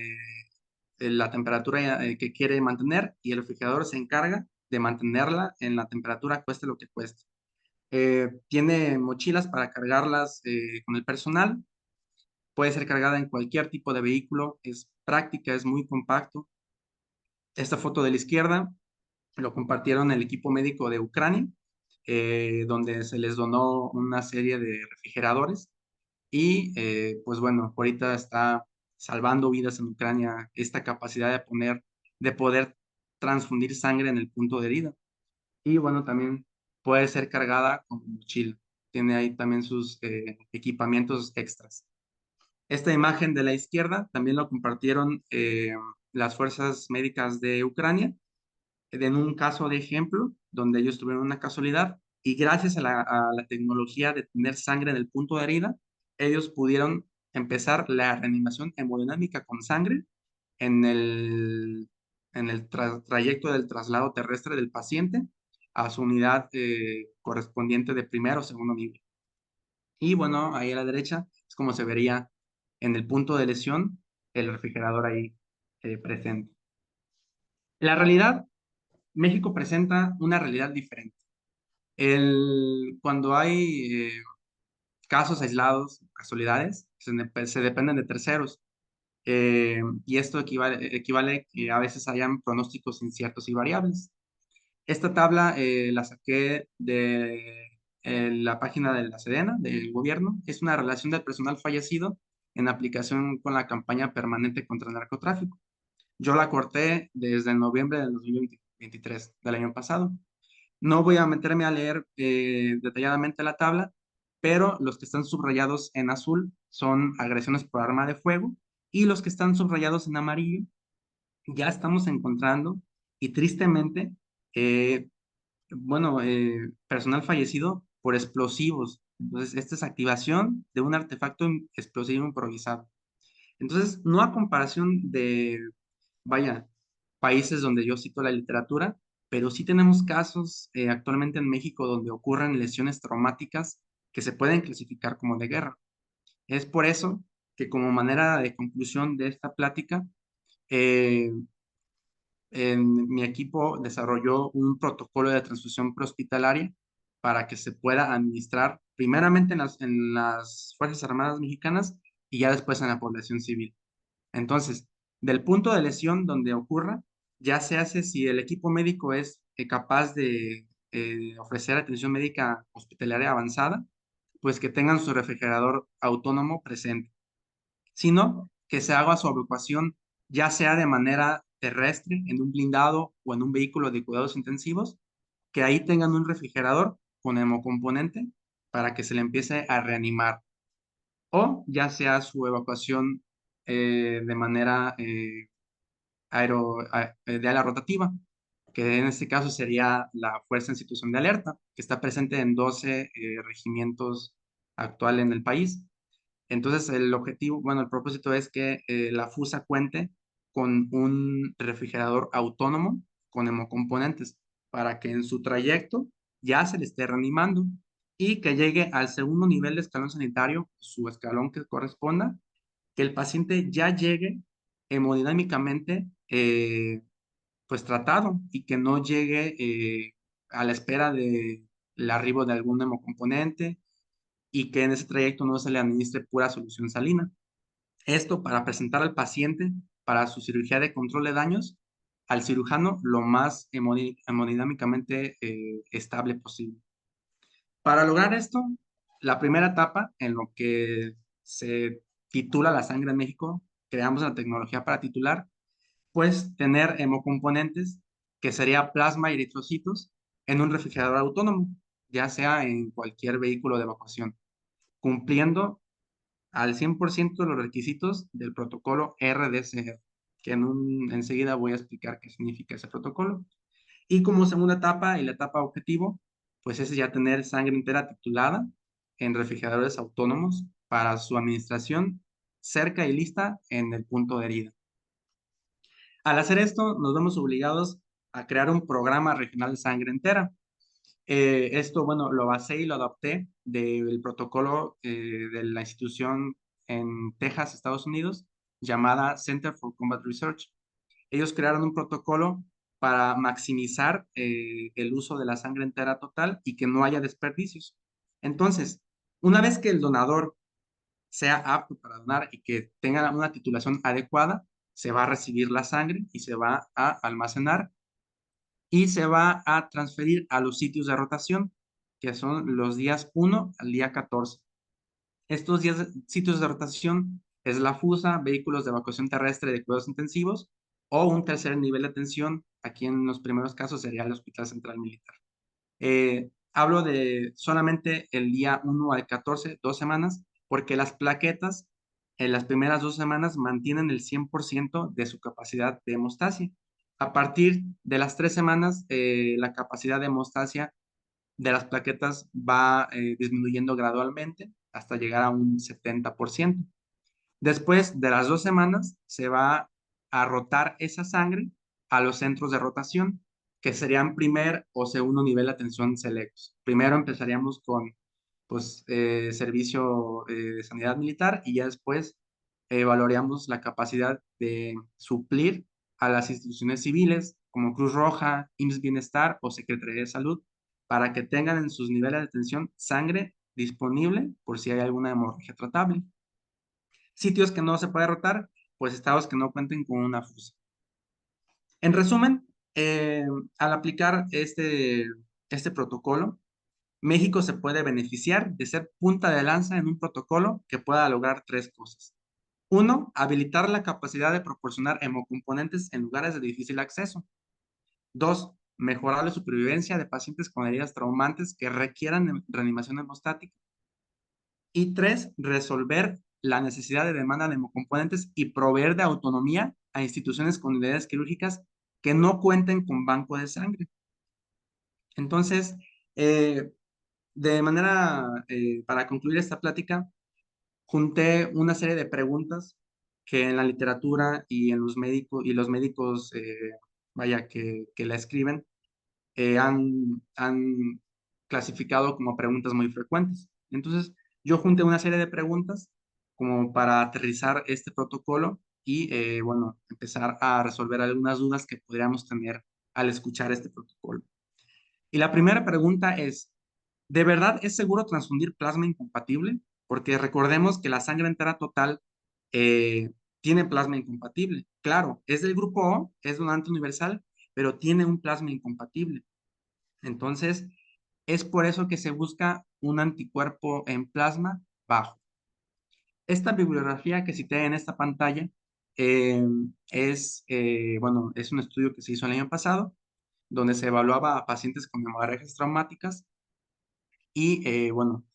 la temperatura que quiere mantener y el refrigerador se encarga de mantenerla en la temperatura cueste lo que cueste. Tiene mochilas para cargarlas con el personal, puede ser cargada en cualquier tipo de vehículo, es práctica, es muy compacto. Esta foto de la izquierda lo compartieron el equipo médico de Ucrania, donde se les donó una serie de refrigeradores y pues bueno, ahorita está salvando vidas en Ucrania esta capacidad de poder transfundir sangre en el punto de herida. Y bueno, también puede ser cargada como mochila. Tiene ahí también sus equipamientos extras. Esta imagen de la izquierda también lo compartieron las fuerzas médicas de Ucrania en un caso de ejemplo donde ellos tuvieron una casualidad y gracias a la tecnología de tener sangre en el punto de herida, ellos pudieron empezar la reanimación hemodinámica con sangre en el trayecto del traslado terrestre del paciente a su unidad correspondiente de primero o segundo nivel. Y bueno, ahí a la derecha es como se vería en el punto de lesión el refrigerador ahí presente. La realidad, México presenta una realidad diferente. Cuando hay casos aislados, casualidades, se dependen de terceros. Y esto equivale que a veces hayan pronósticos inciertos y variables. Esta tabla la saqué de la página de la Sedena, del gobierno. Es una relación del personal fallecido en aplicación con la campaña permanente contra el narcotráfico. Yo la corté desde noviembre del 2023, del año pasado. No voy a meterme a leer detalladamente la tabla, pero los que están subrayados en azul son agresiones por arma de fuego y los que están subrayados en amarillo ya estamos encontrando y tristemente, eh, bueno, personal fallecido por explosivos. Entonces, esta es activación de un artefacto explosivo improvisado. Entonces, no a comparación de, vaya, países donde yo cito la literatura, pero sí tenemos casos actualmente en México donde ocurren lesiones traumáticas que se pueden clasificar como de guerra. Es por eso que como manera de conclusión de esta plática, eh, mi equipo desarrolló un protocolo de transfusión prehospitalaria para que se pueda administrar primeramente en las Fuerzas Armadas Mexicanas y ya después en la población civil. Entonces, del punto de lesión donde ocurra, ya se hace si el equipo médico es capaz de ofrecer atención médica hospitalaria avanzada, pues que tengan su refrigerador autónomo presente. Sino que se haga su evacuación ya sea de manera terrestre, en un blindado o en un vehículo de cuidados intensivos, que ahí tengan un refrigerador con hemocomponente para que se le empiece a reanimar o ya sea su evacuación de manera de ala rotativa, que en este caso sería la fuerza en situación de alerta, que está presente en 12 regimientos actual en el país. Entonces, el objetivo, bueno, el propósito es que la FUSA cuente con un refrigerador autónomo con hemocomponentes para que en su trayecto ya se le esté reanimando y que llegue al segundo nivel de escalón sanitario, su escalón que corresponda, que el paciente ya llegue hemodinámicamente pues tratado y que no llegue a la espera de el arribo de algún hemocomponente y que en ese trayecto no se le administre pura solución salina. Esto para presentar al paciente para su cirugía de control de daños al cirujano lo más hemodinámicamente estable posible. Para lograr esto, la primera etapa en lo que se titula la sangre en México, creamos la tecnología para titular, pues tener hemocomponentes, que sería plasma y eritrocitos, en un refrigerador autónomo, ya sea en cualquier vehículo de evacuación, cumpliendo al 100% de los requisitos del protocolo RDCR, que enseguida voy a explicar qué significa ese protocolo. Y como segunda etapa y la etapa objetivo, pues es ya tener sangre entera titulada en refrigeradores autónomos para su administración cerca y lista en el punto de herida. Al hacer esto, nos vemos obligados a crear un programa regional de sangre entera. Esto, bueno, lo basé y lo adapté del protocolo de la institución en Texas, Estados Unidos, llamada Center for Combat Research. Ellos crearon un protocolo para maximizar el uso de la sangre entera total y que no haya desperdicios. Entonces, una vez que el donador sea apto para donar y que tenga una titulación adecuada, se va a recibir la sangre y se va a almacenar y se va a transferir a los sitios de rotación, que son los días 1 al día 14. Estos sitios de rotación es la FUSA, vehículos de evacuación terrestre de cuidados intensivos, o un tercer nivel de atención, aquí en los primeros casos sería el Hospital Central Militar. Hablo de solamente el día 1 al 14, 2 semanas, porque las plaquetas en las primeras 2 semanas mantienen el 100% de su capacidad de hemostasia. A partir de las 3 semanas, la capacidad de hemostasia de las plaquetas va disminuyendo gradualmente hasta llegar a un 70%. Después de las 2 semanas, se va a rotar esa sangre a los centros de rotación, que serían primer o segundo nivel de atención selectos. Primero empezaríamos con pues, servicio de sanidad militar y ya después valoraríamos la capacidad de suplir a las instituciones civiles como Cruz Roja, IMSS Bienestar o Secretaría de Salud para que tengan en sus niveles de atención sangre disponible por si hay alguna hemorragia tratable. Sitios que no se puede rotar, pues estados que no cuenten con una FUSA. En resumen, al aplicar este protocolo, México se puede beneficiar de ser punta de lanza en un protocolo que pueda lograr 3 cosas. 1, habilitar la capacidad de proporcionar hemocomponentes en lugares de difícil acceso. 2, mejorar la supervivencia de pacientes con heridas traumantes que requieran reanimación hemostática. Y 3, resolver la necesidad de demanda de hemocomponentes y proveer de autonomía a instituciones con unidades quirúrgicas que no cuenten con banco de sangre. Entonces, de manera, para concluir esta plática, junté una serie de preguntas que en la literatura y en los médicos, vaya, que la escriben, han clasificado como preguntas muy frecuentes. Entonces, yo junté una serie de preguntas como para aterrizar este protocolo y, bueno, empezar a resolver algunas dudas que podríamos tener al escuchar este protocolo. Y la primera pregunta es, ¿de verdad es seguro transfundir plasma incompatible? Porque recordemos que la sangre entera total tiene plasma incompatible. Claro, es del grupo O, es donante universal, pero tiene un plasma incompatible. Entonces, es por eso que se busca un anticuerpo en plasma bajo. Esta bibliografía que cité en esta pantalla eh, bueno, es un estudio que se hizo el año pasado, donde se evaluaba a pacientes con hemorragias traumáticas y, bueno,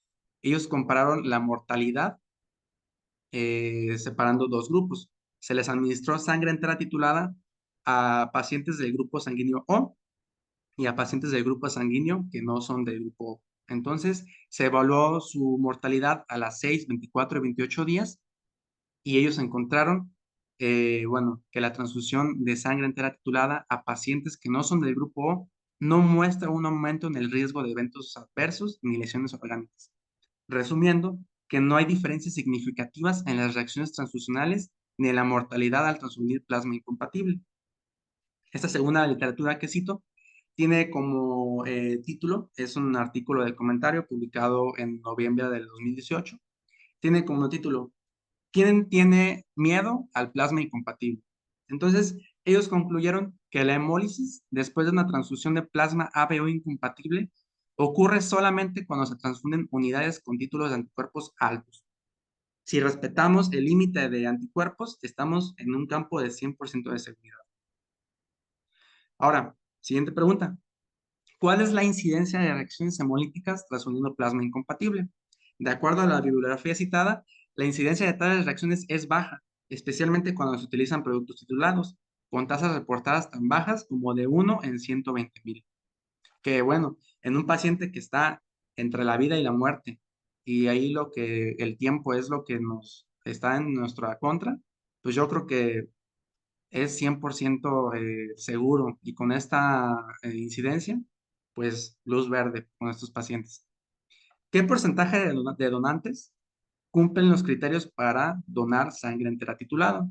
ellos compararon la mortalidad separando 2 grupos. Se les administró sangre entera titulada a pacientes del grupo sanguíneo O y a pacientes del grupo sanguíneo que no son del grupo O. Entonces, se evaluó su mortalidad a las 6, 24 y 28 días y ellos encontraron, bueno, que la transfusión de sangre entera titulada a pacientes que no son del grupo O no muestra un aumento en el riesgo de eventos adversos ni lesiones orgánicas. Resumiendo, que no hay diferencias significativas en las reacciones transfusionales ni en la mortalidad al transfundir plasma incompatible. Esta segunda literatura que cito tiene como título, es un artículo de comentario publicado en noviembre del 2018, tiene como título, ¿quién tiene miedo al plasma incompatible? Entonces, ellos concluyeron que la hemólisis después de una transfusión de plasma ABO incompatible ocurre solamente cuando se transfunden unidades con títulos de anticuerpos altos. Si respetamos el límite de anticuerpos, estamos en un campo de 100% de seguridad. Ahora, siguiente pregunta. ¿Cuál es la incidencia de reacciones hemolíticas transfundiendo plasma incompatible? De acuerdo a la bibliografía citada, la incidencia de tales reacciones es baja, especialmente cuando se utilizan productos titulados, con tasas reportadas tan bajas como de 1 en 120,000. Que bueno, en un paciente que está entre la vida y la muerte, y ahí el tiempo es lo que nos está en nuestra contra, pues yo creo que es 100% seguro y con esta incidencia, pues luz verde con estos pacientes. ¿Qué porcentaje de donantes cumplen los criterios para donar sangre entera titulada?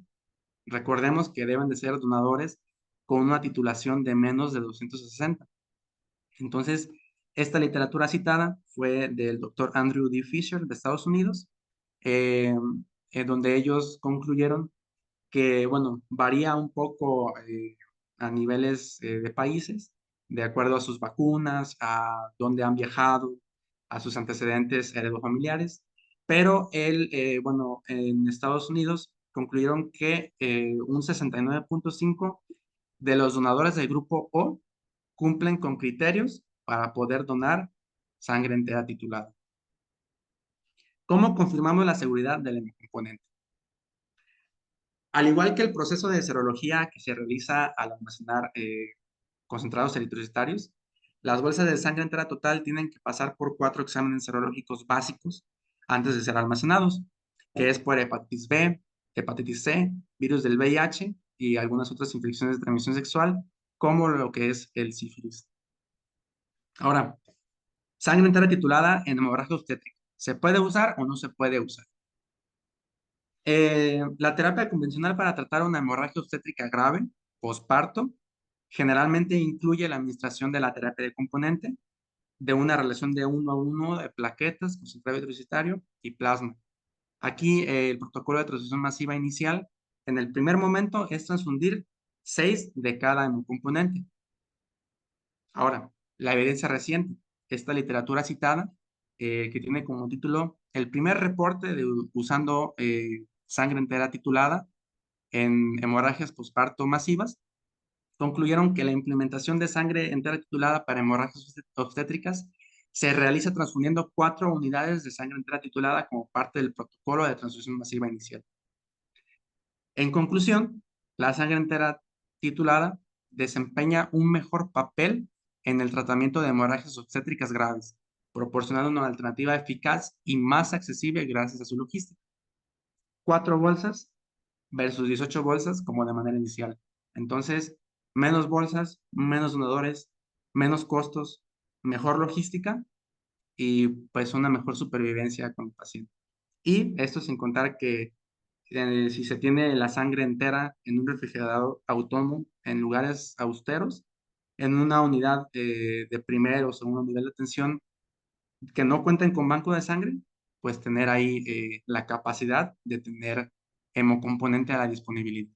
Recordemos que deben de ser donadores con una titulación de menos de 260. Entonces, esta literatura citada fue del doctor Andrew D. Fisher de Estados Unidos, eh, donde ellos concluyeron que, bueno, varía un poco a niveles de países, de acuerdo a sus vacunas, a dónde han viajado, a sus antecedentes heredofamiliares. Pero bueno, en Estados Unidos concluyeron que un 69.5 de los donadores del grupo O cumplen con criterios para poder donar sangre entera titulada. ¿Cómo confirmamos la seguridad del hemocomponente? Al igual que el proceso de serología que se realiza al almacenar concentrados eritrocitarios, las bolsas de sangre entera total tienen que pasar por 4 exámenes serológicos básicos antes de ser almacenados, que es por hepatitis B, hepatitis C, virus del VIH y algunas otras infecciones de transmisión sexual, como lo que es el sífilis. Ahora, sangre entera titulada en hemorragia obstétrica. ¿Se puede usar o no se puede usar? La terapia convencional para tratar una hemorragia obstétrica grave, posparto, generalmente incluye la administración de la terapia de componente, de una relación de 1 a 1 de plaquetas, concentrado eritrocitario y plasma. Aquí el protocolo de transfusión masiva inicial, en el primer momento, es transfundir 6 de cada hemocomponente. Ahora, la evidencia reciente, esta literatura citada, que tiene como título el primer reporte usando sangre entera titulada en hemorragias posparto masivas, concluyeron que la implementación de sangre entera titulada para hemorragias obstétricas se realiza transfundiendo 4 unidades de sangre entera titulada como parte del protocolo de transfusión masiva inicial. En conclusión, la sangre entera titulada desempeña un mejor papel en el tratamiento de hemorragias obstétricas graves, proporcionando una alternativa eficaz y más accesible gracias a su logística. 4 bolsas versus 18 bolsas como de manera inicial. Entonces, menos bolsas, menos donadores, menos costos, mejor logística y pues una mejor supervivencia con el paciente. Y esto sin contar que si se tiene la sangre entera en un refrigerador autónomo en lugares austeros, en una unidad de primer o segundo nivel de atención que no cuenten con banco de sangre, pues tener ahí la capacidad de tener hemocomponente a la disponibilidad.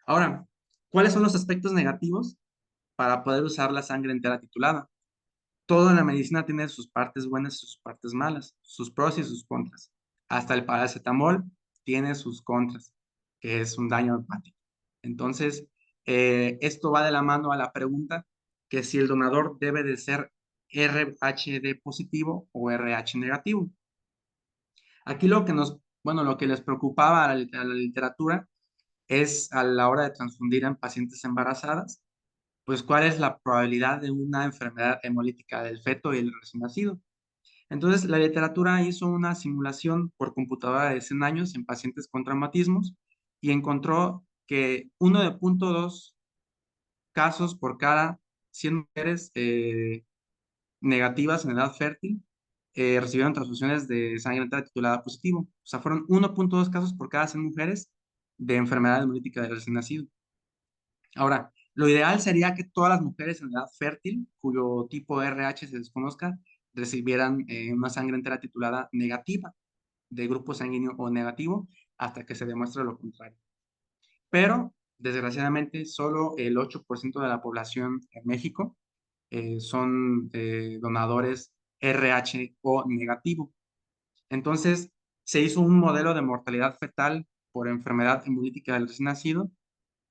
Ahora, ¿cuáles son los aspectos negativos para poder usar la sangre entera titulada? Todo en la medicina tiene sus partes buenas y sus partes malas, sus pros y sus contras. Hasta el paracetamol tiene sus contras, que es un daño hepático. Entonces, esto va de la mano a la pregunta que si el donador debe de ser RH positivo o RH negativo. Aquí lo que les preocupaba a la literatura es a la hora de transfundir en pacientes embarazadas, pues cuál es la probabilidad de una enfermedad hemolítica del feto y el recién nacido. Entonces, la literatura hizo una simulación por computadora de 100 años en pacientes con traumatismos y encontró que 1.2 casos por cada 100 mujeres negativas en edad fértil recibieron transfusiones de sangre entera titulada positivo. O sea, fueron 1.2 casos por cada 100 mujeres de enfermedad hemolítica del recién nacido. Ahora, lo ideal sería que todas las mujeres en edad fértil, cuyo tipo de RH se desconozca, recibieran una sangre entera titulada negativa, de grupo sanguíneo o negativo, hasta que se demuestre lo contrario. Pero, desgraciadamente, solo el 8% de la población en México son donadores RH o negativo. Entonces, se hizo un modelo de mortalidad fetal por enfermedad hemolítica del recién nacido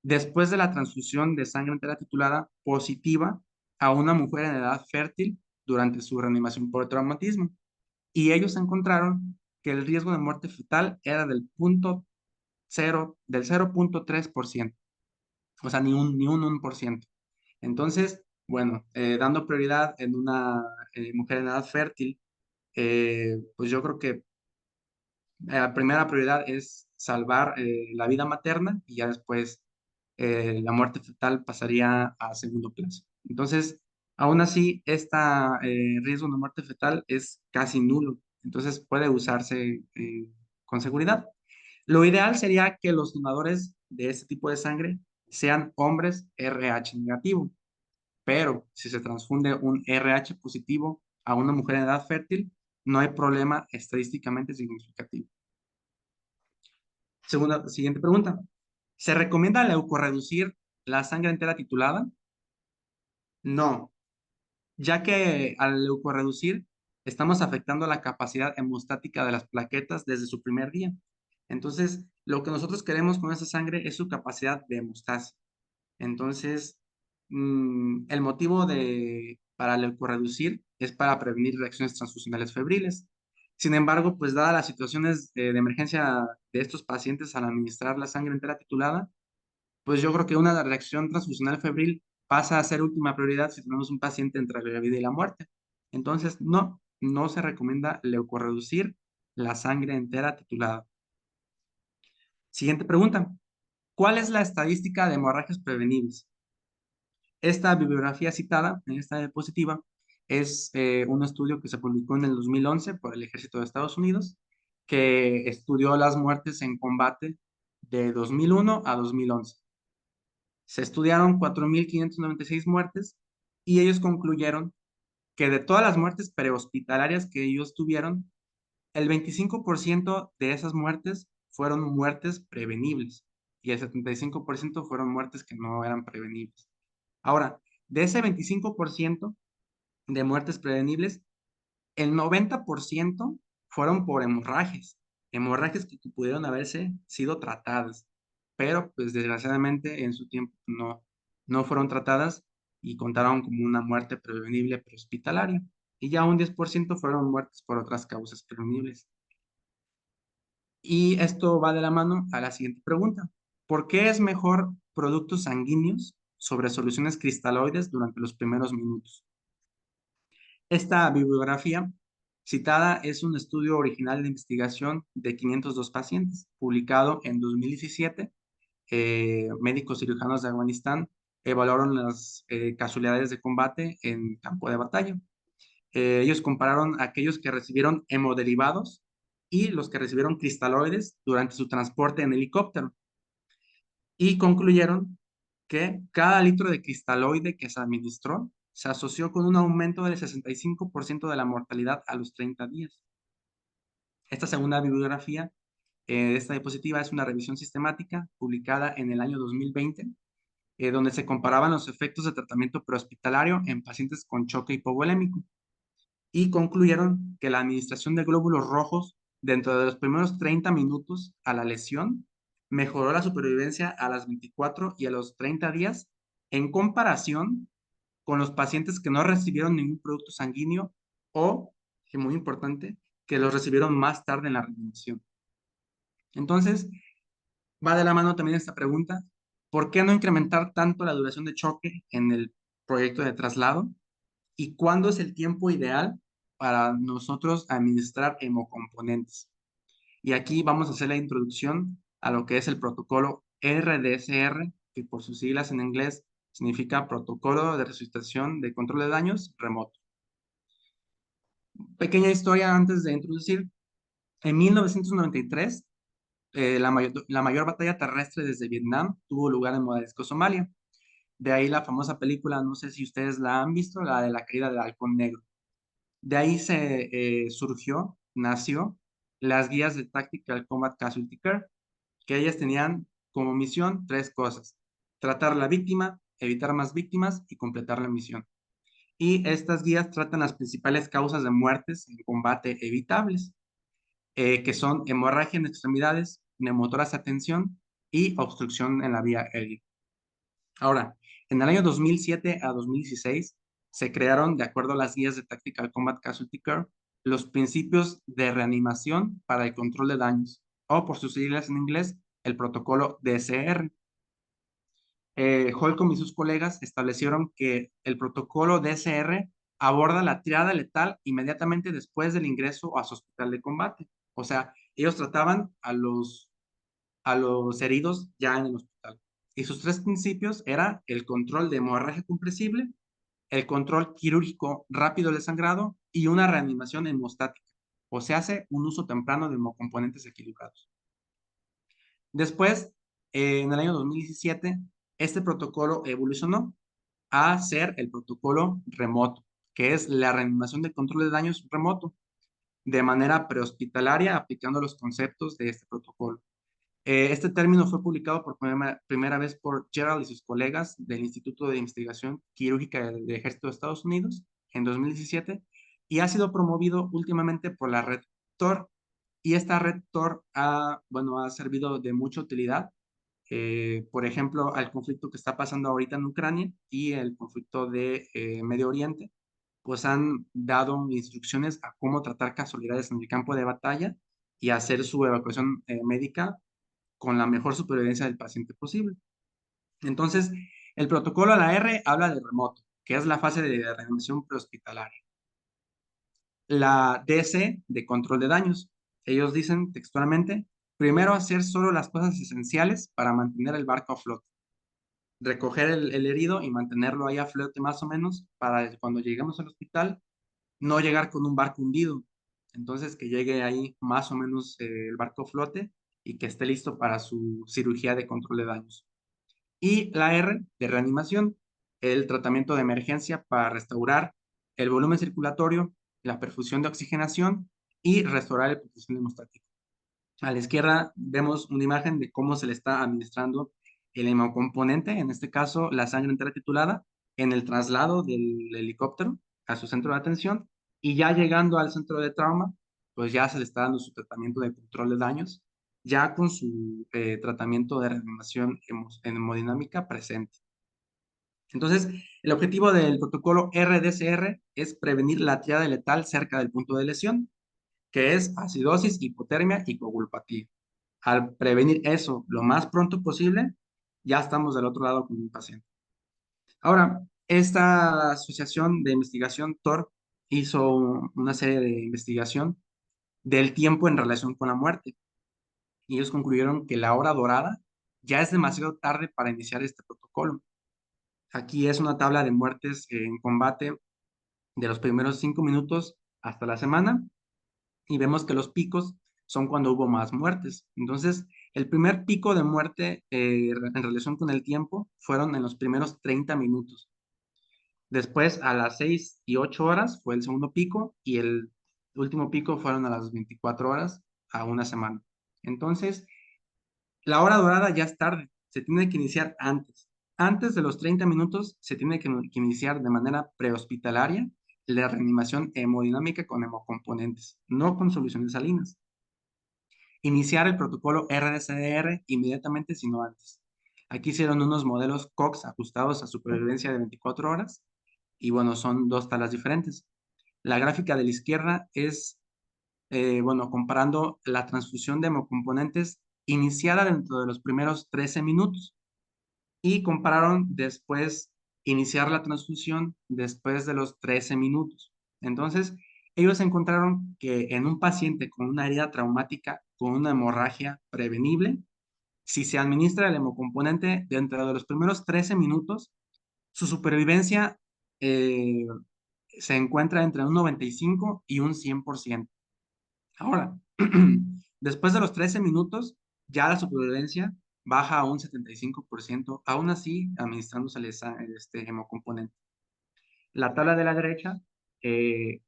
después de la transfusión de sangre entera titulada positiva a una mujer en edad fértil durante su reanimación por traumatismo. Y ellos encontraron que el riesgo de muerte fetal era del 0.3%, o sea, ni un 1%. Entonces, bueno, dando prioridad en una mujer en edad fértil, pues yo creo que la primera prioridad es salvar la vida materna y ya después la muerte fetal pasaría a segundo plazo. Entonces, aún así, este riesgo de muerte fetal es casi nulo. Entonces, puede usarse con seguridad. Lo ideal sería que los donadores de este tipo de sangre sean hombres RH negativo, pero si se transfunde un RH positivo a una mujer en edad fértil, no hay problema estadísticamente significativo. Siguiente pregunta. ¿Se recomienda leucorreducir la sangre entera titulada? No, ya que al leucorreducir estamos afectando la capacidad hemostática de las plaquetas desde su primer día. Entonces, lo que nosotros queremos con esa sangre es su capacidad de hemostasia. Entonces, el motivo para leucorreducir es para prevenir reacciones transfusionales febriles. Sin embargo, pues dadas las situaciones de emergencia de estos pacientes al administrar la sangre entera titulada, pues yo creo que una reacción transfusional febril pasa a ser última prioridad si tenemos un paciente entre la vida y la muerte. Entonces, no se recomienda leucorreducir la sangre entera titulada. Siguiente pregunta. ¿Cuál es la estadística de hemorragias prevenibles? Esta bibliografía citada en esta diapositiva es un estudio que se publicó en el 2011 por el Ejército de Estados Unidos, que estudió las muertes en combate de 2001 a 2011. Se estudiaron 4.596 muertes y ellos concluyeron que de todas las muertes prehospitalarias que ellos tuvieron, el 25% de esas muertes fueron muertes prevenibles y el 75% fueron muertes que no eran prevenibles. Ahora, de ese 25% de muertes prevenibles, el 90% fueron por hemorragias que pudieron haberse sido tratadas, pero pues desgraciadamente en su tiempo no fueron tratadas y contaron como una muerte prevenible prehospitalaria. Y ya un 10% fueron muertes por otras causas prevenibles. Y esto va de la mano a la siguiente pregunta. ¿Por qué es mejor productos sanguíneos sobre soluciones cristaloides durante los primeros minutos? Esta bibliografía citada es un estudio original de investigación de 502 pacientes, publicado en 2017. Médicos cirujanos de Afganistán evaluaron las casualidades de combate en campo de batalla. Ellos compararon a aquellos que recibieron hemoderivados y los que recibieron cristaloides durante su transporte en helicóptero y concluyeron que cada litro de cristaloide que se administró se asoció con un aumento del 65% de la mortalidad a los 30 días. Esta segunda bibliografía de esta diapositiva es una revisión sistemática publicada en el año 2020, donde se comparaban los efectos de tratamiento prehospitalario en pacientes con choque hipovolémico y concluyeron que la administración de glóbulos rojos dentro de los primeros 30 minutos a la lesión mejoró la supervivencia a las 24 y a los 30 días en comparación con los pacientes que no recibieron ningún producto sanguíneo o, que muy importante, que los recibieron más tarde en la reanimación. Entonces, va de la mano también esta pregunta, ¿por qué no incrementar tanto la duración de choque en el proyecto de traslado? ¿Y cuándo es el tiempo ideal para nosotros administrar hemocomponentes? Y aquí vamos a hacer la introducción a lo que es el protocolo RDSR, que por sus siglas en inglés significa Protocolo de Resucitación de Control de Daños Remoto. Pequeña historia antes de introducir. En 1993, la mayor batalla terrestre desde Vietnam tuvo lugar en Mogadiscio, Somalia. De ahí la famosa película, no sé si ustedes la han visto, la de la caída del halcón negro. De ahí nació las guías de Tactical Combat Casualty Care, que ellas tenían como misión tres cosas: tratar a la víctima, evitar más víctimas y completar la misión. Y estas guías tratan las principales causas de muertes en combate evitables, que son hemorragia en extremidades, neumotórax a tensión y obstrucción en la vía aérea. Ahora, en el año 2007 a 2016 se crearon, de acuerdo a las guías de Tactical Combat Casualty Care, los principios de reanimación para el control de daños, o por sus siglas en inglés, el protocolo DCR. Holcomb y sus colegas establecieron que el protocolo DCR aborda la triada letal inmediatamente después del ingreso a su hospital de combate. O sea, ellos trataban a los heridos ya en el hospital. Y sus tres principios eran el control de hemorragia compresible, el control quirúrgico rápido del sangrado y una reanimación hemostática. O se hace un uso temprano de hemocomponentes equilibrados. Después, en el año 2017, este protocolo evolucionó a ser el protocolo remoto, que es la reanimación de control de daños remoto, de manera prehospitalaria, aplicando los conceptos de este protocolo. Este término fue publicado por primera vez por Gerald y sus colegas del Instituto de Investigación Quirúrgica del Ejército de Estados Unidos en 2017 y ha sido promovido últimamente por la red TOR. Y esta red TOR ha servido de mucha utilidad, por ejemplo, al conflicto que está pasando ahorita en Ucrania y el conflicto de Medio Oriente, pues han dado instrucciones a cómo tratar casualidades en el campo de batalla y hacer su evacuación médica con la mejor supervivencia del paciente posible. Entonces, el protocolo a la R habla de remoto, que es la fase de reanimación prehospitalaria. La DC, de control de daños. Ellos dicen textualmente, primero hacer solo las cosas esenciales para mantener el barco a flote. Recoger el herido y mantenerlo ahí a flote más o menos para cuando lleguemos al hospital no llegar con un barco hundido. Entonces, que llegue ahí más o menos el barco a flote y que esté listo para su cirugía de control de daños. Y la R de reanimación, el tratamiento de emergencia para restaurar el volumen circulatorio, la perfusión de oxigenación y restaurar el perfusión hemostático. A la izquierda vemos una imagen de cómo se le está administrando el hemocomponente, en este caso la sangre entera titulada, en el traslado del helicóptero a su centro de atención y ya llegando al centro de trauma, pues ya se le está dando su tratamiento de control de daños, ya con su tratamiento de reanimación hemodinámica presente. Entonces, el objetivo del protocolo RDCR es prevenir la triada letal cerca del punto de lesión, que es acidosis, hipotermia y coagulopatía. Al prevenir eso lo más pronto posible, ya estamos del otro lado con un paciente. Ahora, esta asociación de investigación, TOR, hizo una serie de investigación del tiempo en relación con la muerte. Y ellos concluyeron que la hora dorada ya es demasiado tarde para iniciar este protocolo. Aquí es una tabla de muertes en combate de los primeros 5 minutos hasta la semana y vemos que los picos son cuando hubo más muertes. Entonces, el primer pico de muerte en relación con el tiempo fueron en los primeros 30 minutos. Después, a las 6 y 8 horas fue el segundo pico y el último pico fueron a las 24 horas a una semana. Entonces, la hora dorada ya es tarde, se tiene que iniciar antes. Antes de los 30 minutos se tiene que iniciar de manera prehospitalaria la reanimación hemodinámica con hemocomponentes, no con soluciones salinas. Iniciar el protocolo RDCR inmediatamente, sino antes. Aquí hicieron unos modelos COX ajustados a supervivencia de 24 horas y bueno, son dos tablas diferentes. La gráfica de la izquierda es, comparando la transfusión de hemocomponentes iniciada dentro de los primeros 13 minutos y compararon después iniciar la transfusión después de los 13 minutos. Entonces, ellos encontraron que en un paciente con una herida traumática, con una hemorragia prevenible, si se administra el hemocomponente dentro de los primeros 13 minutos, su supervivencia se encuentra entre un 95 y un 100%. Ahora, después de los 13 minutos, ya la supervivencia baja a un 75%, aún así administrándose este hemocomponente. La tabla de la derecha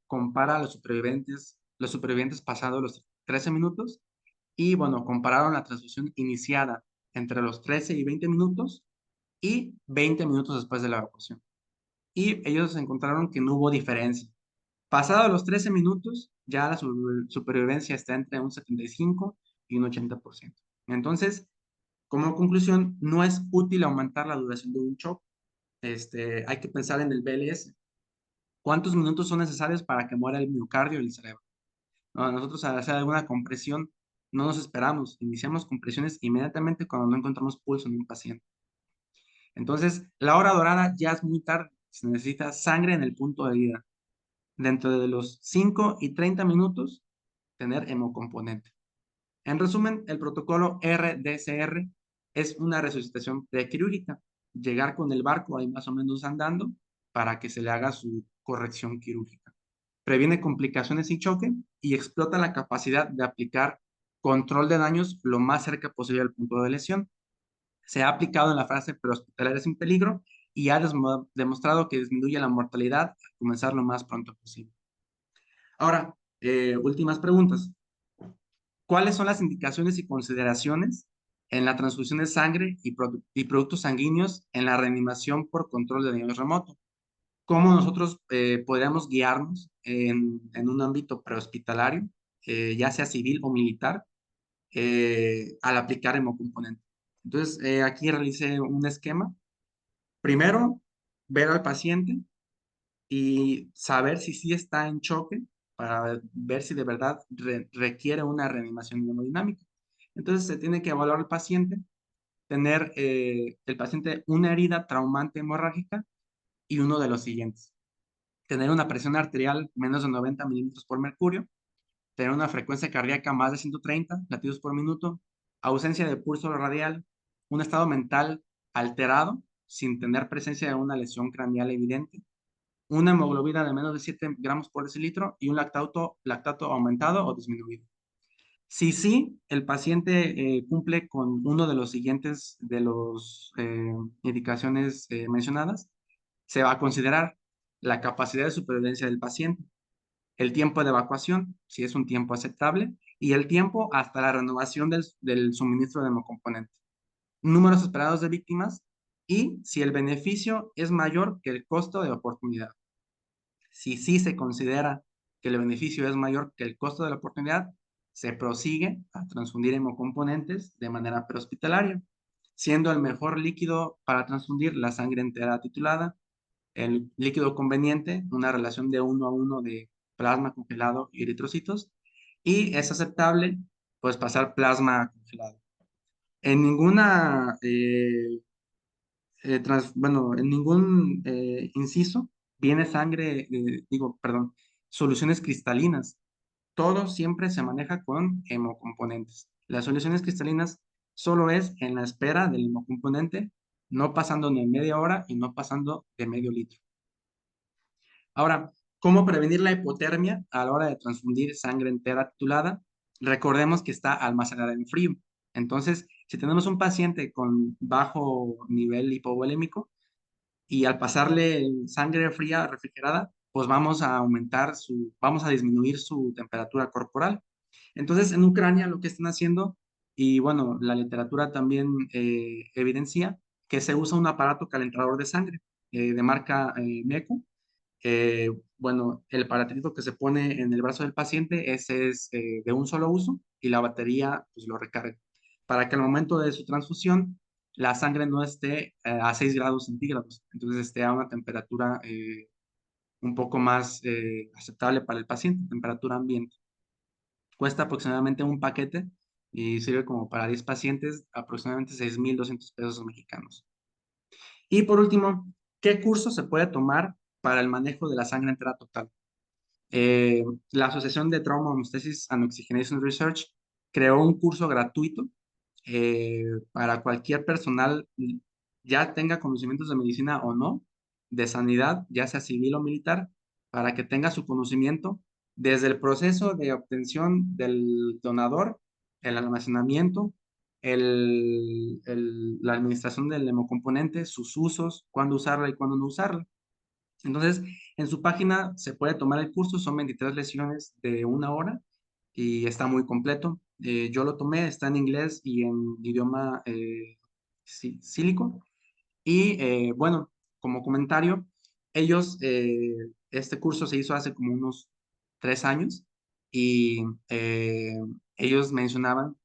compara a los supervivientes pasados los 13 minutos y, bueno, compararon la transfusión iniciada entre los 13 y 20 minutos y 20 minutos después de la evacuación. Y ellos encontraron que no hubo diferencia. Pasados los 13 minutos, ya la supervivencia está entre un 75 y un 80%. Entonces, como conclusión, no es útil aumentar la duración de un shock. Hay que pensar en el BLS. ¿Cuántos minutos son necesarios para que muera el miocardio y el cerebro? No, nosotros al hacer alguna compresión no nos esperamos, iniciamos compresiones inmediatamente cuando no encontramos pulso en un paciente. Entonces, la hora dorada ya es muy tarde, se necesita sangre en el punto de vida. Dentro de los 5 y 30 minutos, tener hemocomponente. En resumen, el protocolo RDCR es una resucitación prequirúrgica. Llegar con el barco ahí más o menos andando para que se le haga su corrección quirúrgica. Previene complicaciones y choque y explota la capacidad de aplicar control de daños lo más cerca posible al punto de lesión. Se ha aplicado en la fase prehospitalaria sin peligro y ha demostrado que disminuye la mortalidad al comenzar lo más pronto posible. Ahora, últimas preguntas. ¿Cuáles son las indicaciones y consideraciones en la transfusión de sangre y productos sanguíneos en la reanimación por control de nivel remoto. ¿Cómo nosotros podríamos guiarnos en un ámbito prehospitalario, ya sea civil o militar, al aplicar hemocomponente? Entonces, aquí realicé un esquema. Primero, ver al paciente y saber si sí está en choque para ver si de verdad requiere una reanimación hemodinámica. Entonces, se tiene que evaluar al paciente, tener el paciente una herida traumante hemorrágica y uno de los siguientes: tener una presión arterial menos de 90 milímetros por mercurio, tener una frecuencia cardíaca más de 130 latidos por minuto, ausencia de pulso radial, un estado mental alterado sin tener presencia de una lesión craneal evidente, una hemoglobina de menos de 7 gramos por decilitro y un lactato aumentado o disminuido. Si sí, el paciente cumple con uno de los siguientes de las indicaciones mencionadas, se va a considerar la capacidad de supervivencia del paciente, el tiempo de evacuación, si es un tiempo aceptable, y el tiempo hasta la renovación del suministro de hemocomponente, números esperados de víctimas y si el beneficio es mayor que el costo de oportunidad. Si sí se considera que el beneficio es mayor que el costo de la oportunidad, se prosigue a transfundir hemocomponentes de manera prehospitalaria, siendo el mejor líquido para transfundir la sangre entera titulada, el líquido conveniente, una relación de 1 a 1 de plasma congelado y eritrocitos, y es aceptable pues pasar plasma congelado. En ninguna bueno, en ningún inciso viene sangre, perdón, soluciones cristalinas. Todo siempre se maneja con hemocomponentes. Las soluciones cristalinas solo es en la espera del hemocomponente, no pasando ni media hora y no pasando de medio litro. Ahora, ¿cómo prevenir la hipotermia a la hora de transfundir sangre entera titulada? Recordemos que está almacenada en frío. Entonces, si tenemos un paciente con bajo nivel hipovolémico y al pasarle sangre fría refrigerada, pues vamos a disminuir su temperatura corporal. Entonces, en Ucrania lo que están haciendo, y bueno, la literatura también evidencia que se usa un aparato calentador de sangre de marca MECU. Bueno, el aparatito que se pone en el brazo del paciente, ese es de un solo uso y la batería pues lo recarga para que al momento de su transfusión la sangre no esté a 6 grados centígrados, entonces esté a una temperatura un poco más aceptable para el paciente, temperatura ambiente. Cuesta aproximadamente un paquete y sirve como para 10 pacientes, aproximadamente 6,200 pesos mexicanos. Y por último, ¿qué curso se puede tomar para el manejo de la sangre entera total? La Asociación de Trauma, Hemostasis and Oxygenation Research creó un curso gratuito para cualquier personal, ya tenga conocimientos de medicina o no, de sanidad, ya sea civil o militar, para que tenga su conocimiento desde el proceso de obtención del donador, el almacenamiento, la administración del hemocomponente, sus usos, cuándo usarla y cuándo no usarla. Entonces, en su página se puede tomar el curso, son 23 lesiones de 1 hora y está muy completo. Yo lo tomé, está en inglés y en idioma sílico. Y bueno, como comentario, este curso se hizo hace como unos 3 años y ellos mencionaban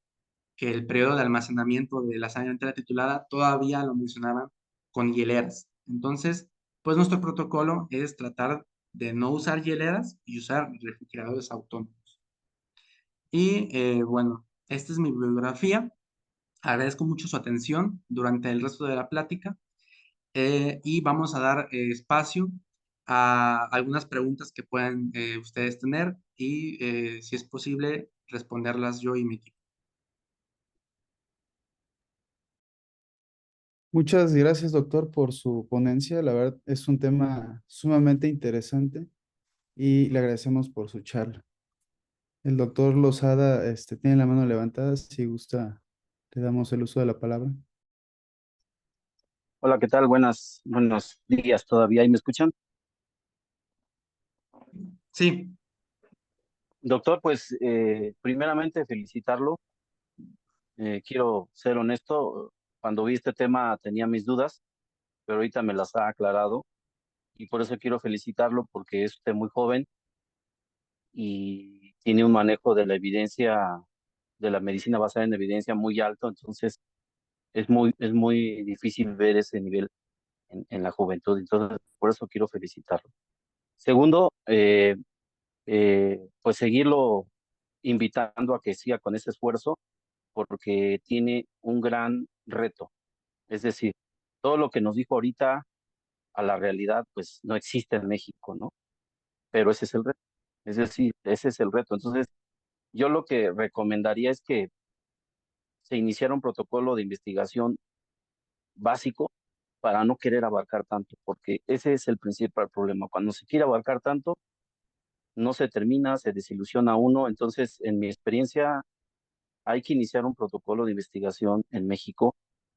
que el periodo de almacenamiento de la sangre entera titulada todavía lo mencionaban con hieleras. Entonces, pues nuestro protocolo es tratar de no usar hieleras y usar refrigeradores autónomos. Y bueno, esta es mi bibliografía. Agradezco mucho su atención durante el resto de la plática y vamos a dar espacio a algunas preguntas que puedan ustedes tener y si es posible responderlas yo y mi equipo. Muchas gracias, doctor, por su ponencia. La verdad es un tema sumamente interesante y le agradecemos por su charla. El doctor Lozada, tiene la mano levantada. Si gusta, le damos el uso de la palabra. Hola, ¿qué tal? Buenos días todavía. ¿Y me escuchan? Sí. Doctor, pues primeramente felicitarlo quiero ser honesto, cuando vi este tema tenía mis dudas, pero ahorita me las ha aclarado y por eso quiero felicitarlo porque es usted muy joven y tiene un manejo de la evidencia, de la medicina basada en evidencia muy alto, entonces es muy difícil ver ese nivel en la juventud, entonces por eso quiero felicitarlo. Segundo, pues seguirlo invitando a que siga con ese esfuerzo porque tiene un gran reto. Es decir, todo lo que nos dijo ahorita a la realidad, pues no existe en México, ¿no? Pero ese es el reto. Es decir, ese es el reto. Entonces, yo lo que recomendaría es que se iniciara un protocolo de investigación básico para no querer abarcar tanto, porque ese es el principal problema. Cuando se quiere abarcar tanto, no se termina, se desilusiona uno. Entonces, en mi experiencia, hay que iniciar un protocolo de investigación en México.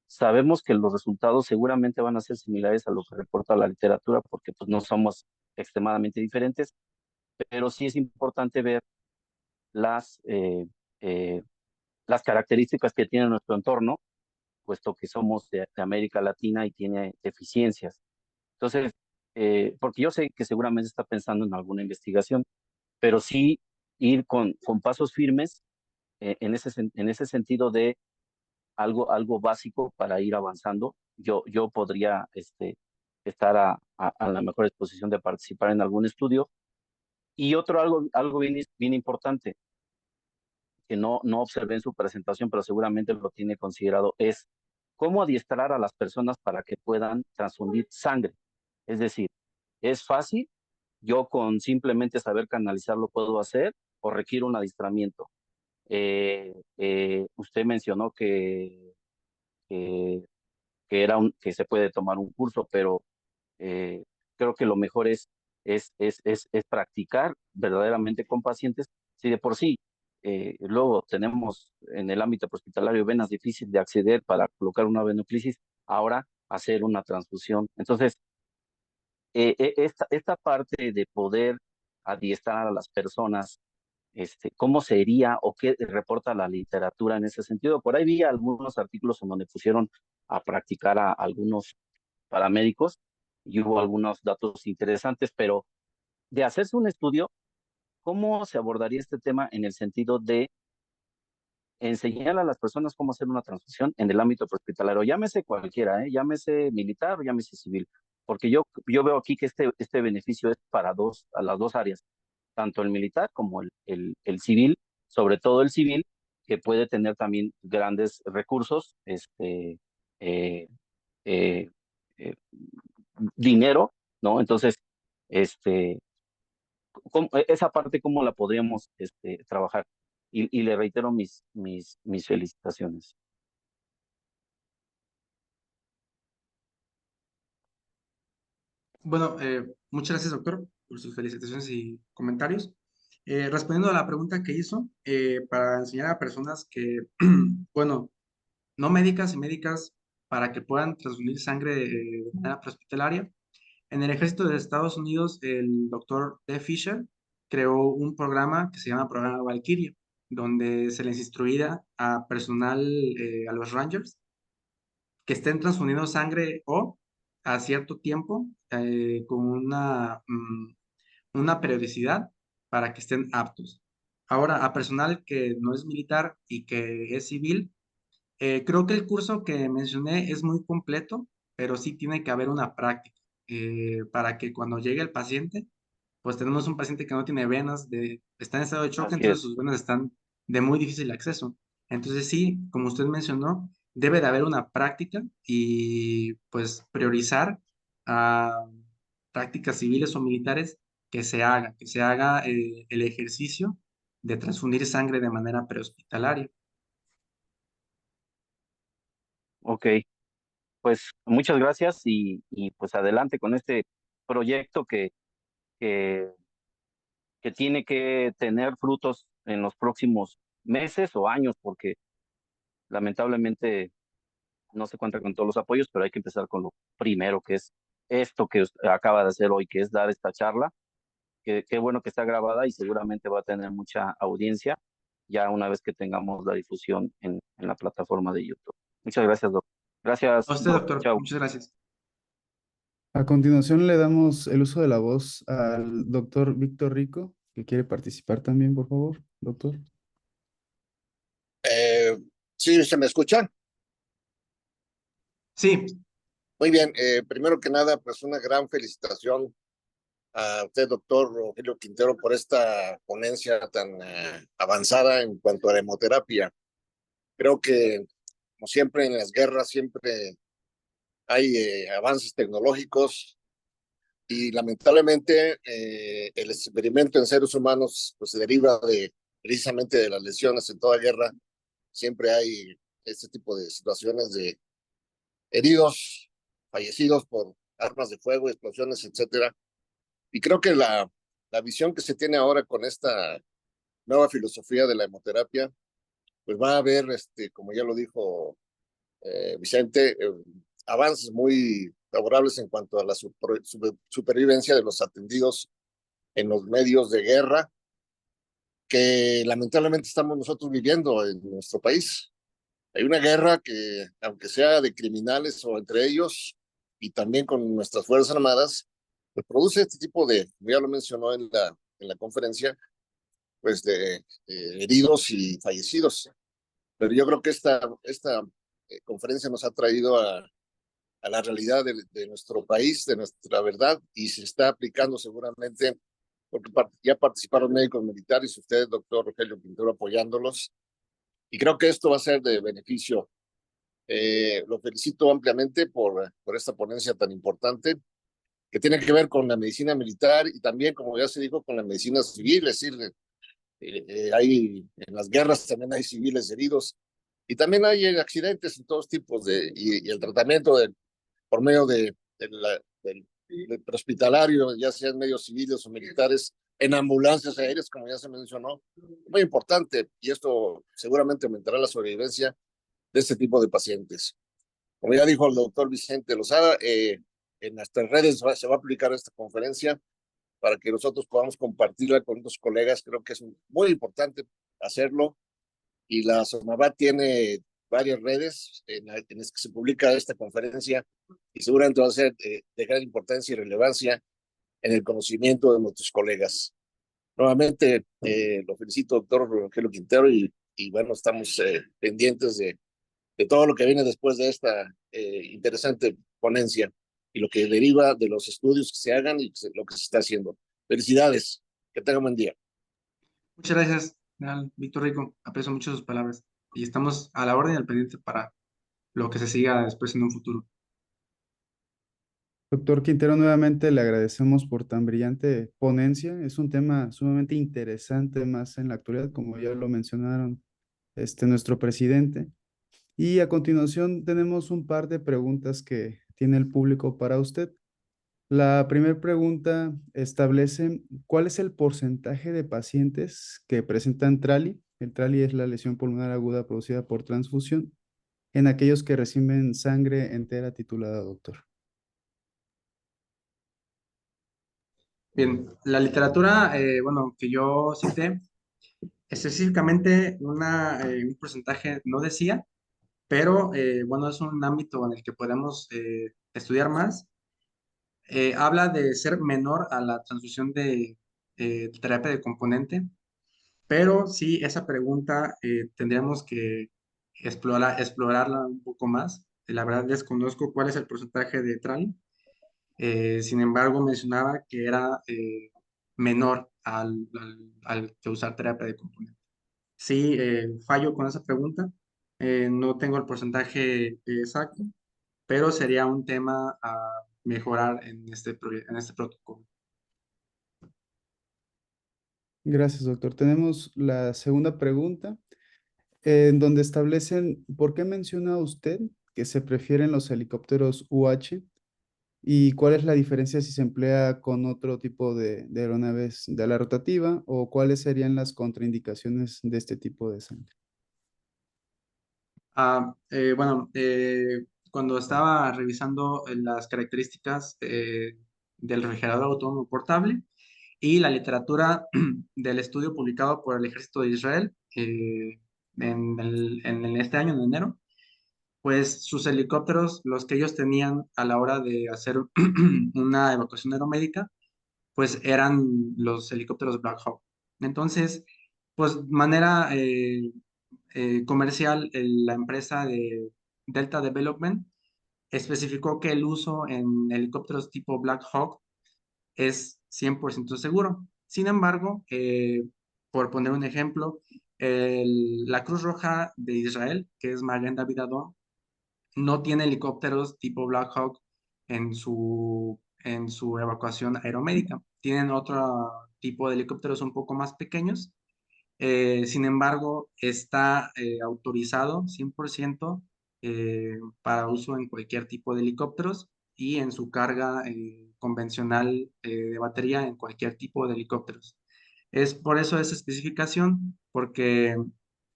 Sabemos que los resultados seguramente van a ser similares a lo que reporta la literatura, porque pues no somos extremadamente diferentes, pero sí es importante ver las, eh, eh, las características que tiene nuestro entorno, puesto que somos de América Latina y tiene deficiencias. Entonces, porque yo sé que seguramente está pensando en alguna investigación, pero sí ir con pasos firmes en ese sentido de algo básico para ir avanzando. Yo podría estar a la mejor disposición de participar en algún estudio. Y algo bien importante, que no observé en su presentación, pero seguramente lo tiene considerado, es cómo adiestrar a las personas para que puedan transfundir sangre. Es decir, es fácil, yo con simplemente saber canalizar lo puedo hacer o requiere un adiestramiento. Usted mencionó que que se puede tomar un curso, pero eh, creo que lo mejor es practicar verdaderamente con pacientes. Si de por sí luego tenemos en el ámbito hospitalario venas difíciles de acceder para colocar una venoclisis, ahora hacer una transfusión. Entonces, esta parte de poder adiestrar a las personas, cómo sería o qué reporta la literatura en ese sentido. Por ahí vi algunos artículos en donde pusieron a practicar a algunos paramédicos y hubo algunos datos interesantes, pero de hacerse un estudio, ¿cómo se abordaría este tema en el sentido de enseñar a las personas cómo hacer una transfusión en el ámbito hospitalario? Llámese cualquiera, llámese militar o llámese civil, porque yo veo aquí que este beneficio es para a las dos áreas, tanto el militar como el civil, sobre todo el civil, que puede tener también grandes recursos, eh, eh, eh, dinero, ¿no? Entonces, este, esa parte, ¿cómo la podríamos trabajar? Y le reitero mis felicitaciones. Bueno, muchas gracias, doctor, por sus felicitaciones y comentarios. Respondiendo a la pregunta que hizo, para enseñar a personas que, bueno, no médicas y médicas, para que puedan transfundir sangre de manera prehospitalaria, en el ejército de Estados Unidos, el doctor D. Fisher creó un programa que se llama Programa Valkyria, donde se les instruía a personal, a los Rangers, que estén transfundiendo sangre o a cierto tiempo con una periodicidad para que estén aptos. Ahora, a personal que no es militar y que es civil, creo que el curso que mencioné es muy completo, pero sí tiene que haber una práctica para que cuando llegue el paciente, pues tenemos un paciente que no tiene venas, está en estado de choque, Así entonces es. sus venas están de muy difícil acceso. Entonces sí, como usted mencionó, debe de haber una práctica y pues priorizar a prácticas civiles o militares que se haga el ejercicio de transfundir sangre de manera prehospitalaria. Ok, pues muchas gracias y pues adelante con este proyecto que, que tiene que tener frutos en los próximos meses o años, porque lamentablemente no se cuenta con todos los apoyos, pero hay que empezar con lo primero, que es esto que acaba de hacer hoy, que es dar esta charla. Qué bueno que está grabada y seguramente va a tener mucha audiencia. ya una vez que tengamos la difusión en la plataforma de YouTube. Muchas gracias, doctor. Gracias, A usted, doctor. chao. Muchas gracias. A continuación le damos el uso de la voz al doctor Víctor Rico, que quiere participar también, por favor, doctor. Sí, ¿se me escucha? Sí, Muy bien. Primero que nada, pues una gran felicitación a usted, doctor Rogelio Quintero, por esta ponencia tan avanzada en cuanto a la hemoterapia. Creo que, como siempre en las guerras, siempre hay avances tecnológicos y lamentablemente el experimento en seres humanos pues, se deriva precisamente de las lesiones. En toda guerra siempre hay este tipo de situaciones de heridos, fallecidos por armas de fuego, explosiones, etcétera. Y creo que la visión que se tiene ahora con esta nueva filosofía de la hemoterapia, pues va a haber, como ya lo dijo Vicente, avances muy favorables en cuanto a la supervivencia de los atendidos en los medios de guerra que lamentablemente estamos nosotros viviendo en nuestro país. Hay una guerra que, aunque sea de criminales o entre ellos, y también con nuestras Fuerzas Armadas, pues produce este tipo de, ya lo mencionó en la conferencia, pues de heridos y fallecidos. Pero yo creo que esta conferencia nos ha traído a la realidad de nuestro país, de nuestra verdad, y se está aplicando seguramente, porque ya participaron médicos militares, usted, doctor Rogelio Quintero, apoyándolos, y creo que esto va a ser de beneficio. Lo felicito ampliamente por esta ponencia tan importante, que tiene que ver con la medicina militar y también, como ya se dijo, con la medicina civil, es decir, en las guerras también hay civiles heridos y también hay accidentes en todos tipos y el tratamiento por medio del hospitalario, ya sean medios civiles o militares, en ambulancias aéreas, como ya se mencionó, muy importante, y esto seguramente aumentará la sobrevivencia de este tipo de pacientes. Como ya dijo el doctor Vicente Lozada, en nuestras redes se va a aplicar esta conferencia para que nosotros podamos compartirla con otros colegas. Creo que es muy importante hacerlo, y la SONAVAT tiene varias redes en las que se publica esta conferencia y seguramente va a ser de gran importancia y relevancia en el conocimiento de nuestros colegas. Nuevamente, lo felicito, doctor Rogelio Quintero, y bueno, estamos pendientes de todo lo que viene después de esta interesante ponencia y lo que deriva de los estudios que se hagan y lo que se está haciendo. Felicidades, que tengan buen día. muchas gracias, general Víctor Rico. Aprecio mucho sus palabras y estamos a la orden y al pendiente para lo que se siga después en un futuro. Doctor Quintero, nuevamente le agradecemos por tan brillante ponencia. Es un tema sumamente interesante, más en la actualidad, como ya lo mencionaron nuestro presidente. Y a continuación tenemos un par de preguntas que tiene el público para usted. La primera pregunta establece cuál es el porcentaje de pacientes que presentan TRALI. El TRALI es la lesión pulmonar aguda producida por transfusión en aquellos que reciben sangre entera titulada, doctor. Bien, la literatura, bueno, que yo cité, específicamente un porcentaje no decía, pero bueno, es un ámbito en el que podemos estudiar más. Habla de ser menor a la transfusión de terapia de componente, pero sí, esa pregunta tendríamos que explorarla un poco más. La verdad desconozco cuál es el porcentaje de TRAL. Sin embargo, mencionaba que era menor al que usar terapia de componente. Sí, fallo con esa pregunta. No tengo el porcentaje exacto, pero sería un tema a mejorar en este protocolo. Gracias, doctor. Tenemos la segunda pregunta, en donde establecen por qué menciona usted que se prefieren los helicópteros UH y cuál es la diferencia si se emplea con otro tipo de aeronaves de ala rotativa o cuáles serían las contraindicaciones de este tipo de sangre. Bueno, cuando estaba revisando las características del refrigerador autónomo portable y la literatura del estudio publicado por el Ejército de Israel, este año, en enero, pues sus helicópteros, los que ellos tenían a la hora de hacer una evacuación aeromédica, pues eran los helicópteros Black Hawk. Entonces, pues manera comercial, la empresa de Delta Development especificó que el uso en helicópteros tipo Black Hawk es 100% seguro. Sin embargo, por poner un ejemplo, la Cruz Roja de Israel, que es Magen David Adom, no tiene helicópteros tipo Black Hawk en su evacuación aeromédica. Tienen otro tipo de helicópteros un poco más pequeños. Sin embargo, está autorizado 100% para uso en cualquier tipo de helicópteros y en su carga convencional de batería en cualquier tipo de helicópteros. Es por eso esa especificación, porque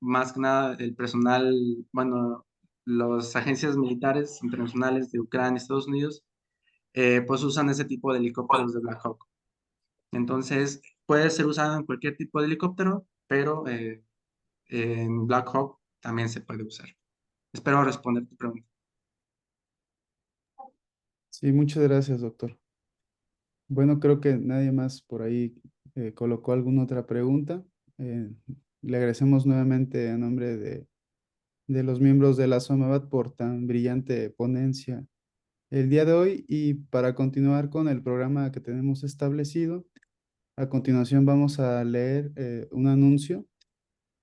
más que nada el personal, bueno, las agencias militares internacionales de Ucrania y Estados Unidos, pues usan ese tipo de helicópteros de Black Hawk. Entonces, puede ser usado en cualquier tipo de helicóptero, pero en Black Hawk también se puede usar. Espero responder tu pregunta. Sí, muchas gracias, doctor. Bueno, creo que nadie más por ahí colocó alguna otra pregunta. Le agradecemos nuevamente a nombre de los miembros de la SOMAVAT por tan brillante ponencia el día de hoy, y para continuar con el programa que tenemos establecido, a continuación vamos a leer un anuncio.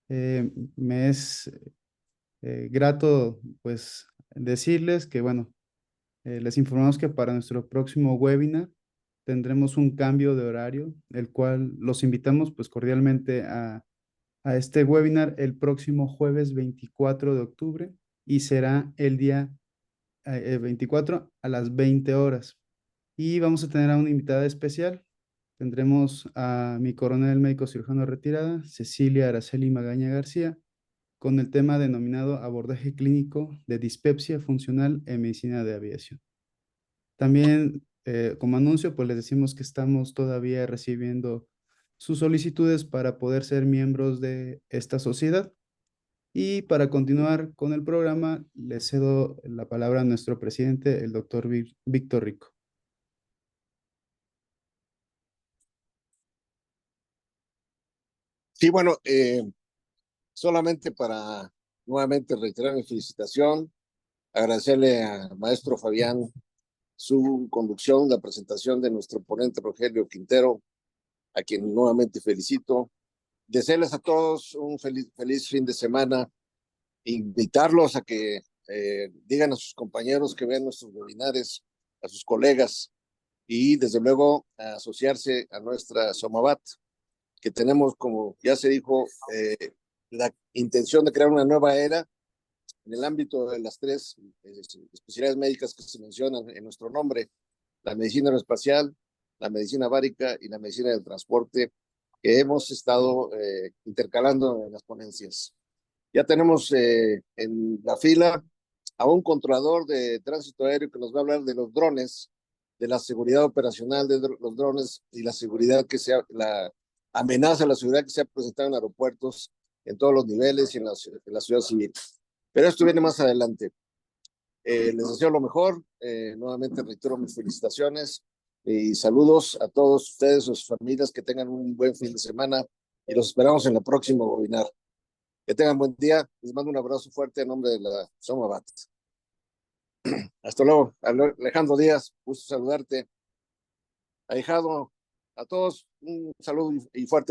Me es grato pues decirles que, bueno, les informamos que para nuestro próximo webinar tendremos un cambio de horario, el cual los invitamos pues cordialmente a este webinar el próximo jueves 24 de octubre, y será el día 24 a las 20 horas. Y vamos a tener a una invitada especial. Tendremos a mi coronel médico cirujano retirada, Cecilia Araceli Magaña García, con el tema denominado Abordaje clínico de dispepsia funcional en medicina de aviación. También, como anuncio, pues les decimos que estamos todavía recibiendo sus solicitudes para poder ser miembros de esta sociedad. Y para continuar con el programa, le cedo la palabra a nuestro presidente, el doctor Víctor Rico. Sí, bueno, solamente para nuevamente reiterar mi felicitación, agradecerle al maestro Fabián su conducción, la presentación de nuestro ponente Rogelio Quintero, a quien nuevamente felicito. Desearles a todos un feliz fin de semana, invitarlos a que digan a sus compañeros que vean nuestros webinares, a sus colegas, y desde luego a asociarse a nuestra SOMAVAT, que tenemos, como ya se dijo, la intención de crear una nueva era en el ámbito de las tres especialidades médicas que se mencionan en nuestro nombre: la medicina aeroespacial, la medicina bárica y la medicina del transporte, que hemos estado intercalando en las ponencias. Ya tenemos en la fila a un controlador de tránsito aéreo que nos va a hablar de los drones, de la seguridad operacional de los drones y la seguridad la amenaza a la seguridad que se ha presentado en aeropuertos en todos los niveles y en la ciudad civil. Pero esto viene más adelante. Les deseo lo mejor. Nuevamente reitero mis felicitaciones y saludos a todos ustedes, sus familias, que tengan un buen fin de semana y los esperamos en el próximo webinar. Que tengan buen día. Les mando un abrazo fuerte en nombre de la SOMAVAT. Hasta luego. Alejandro Díaz, gusto saludarte. Ahijado, a todos un saludo y fuerte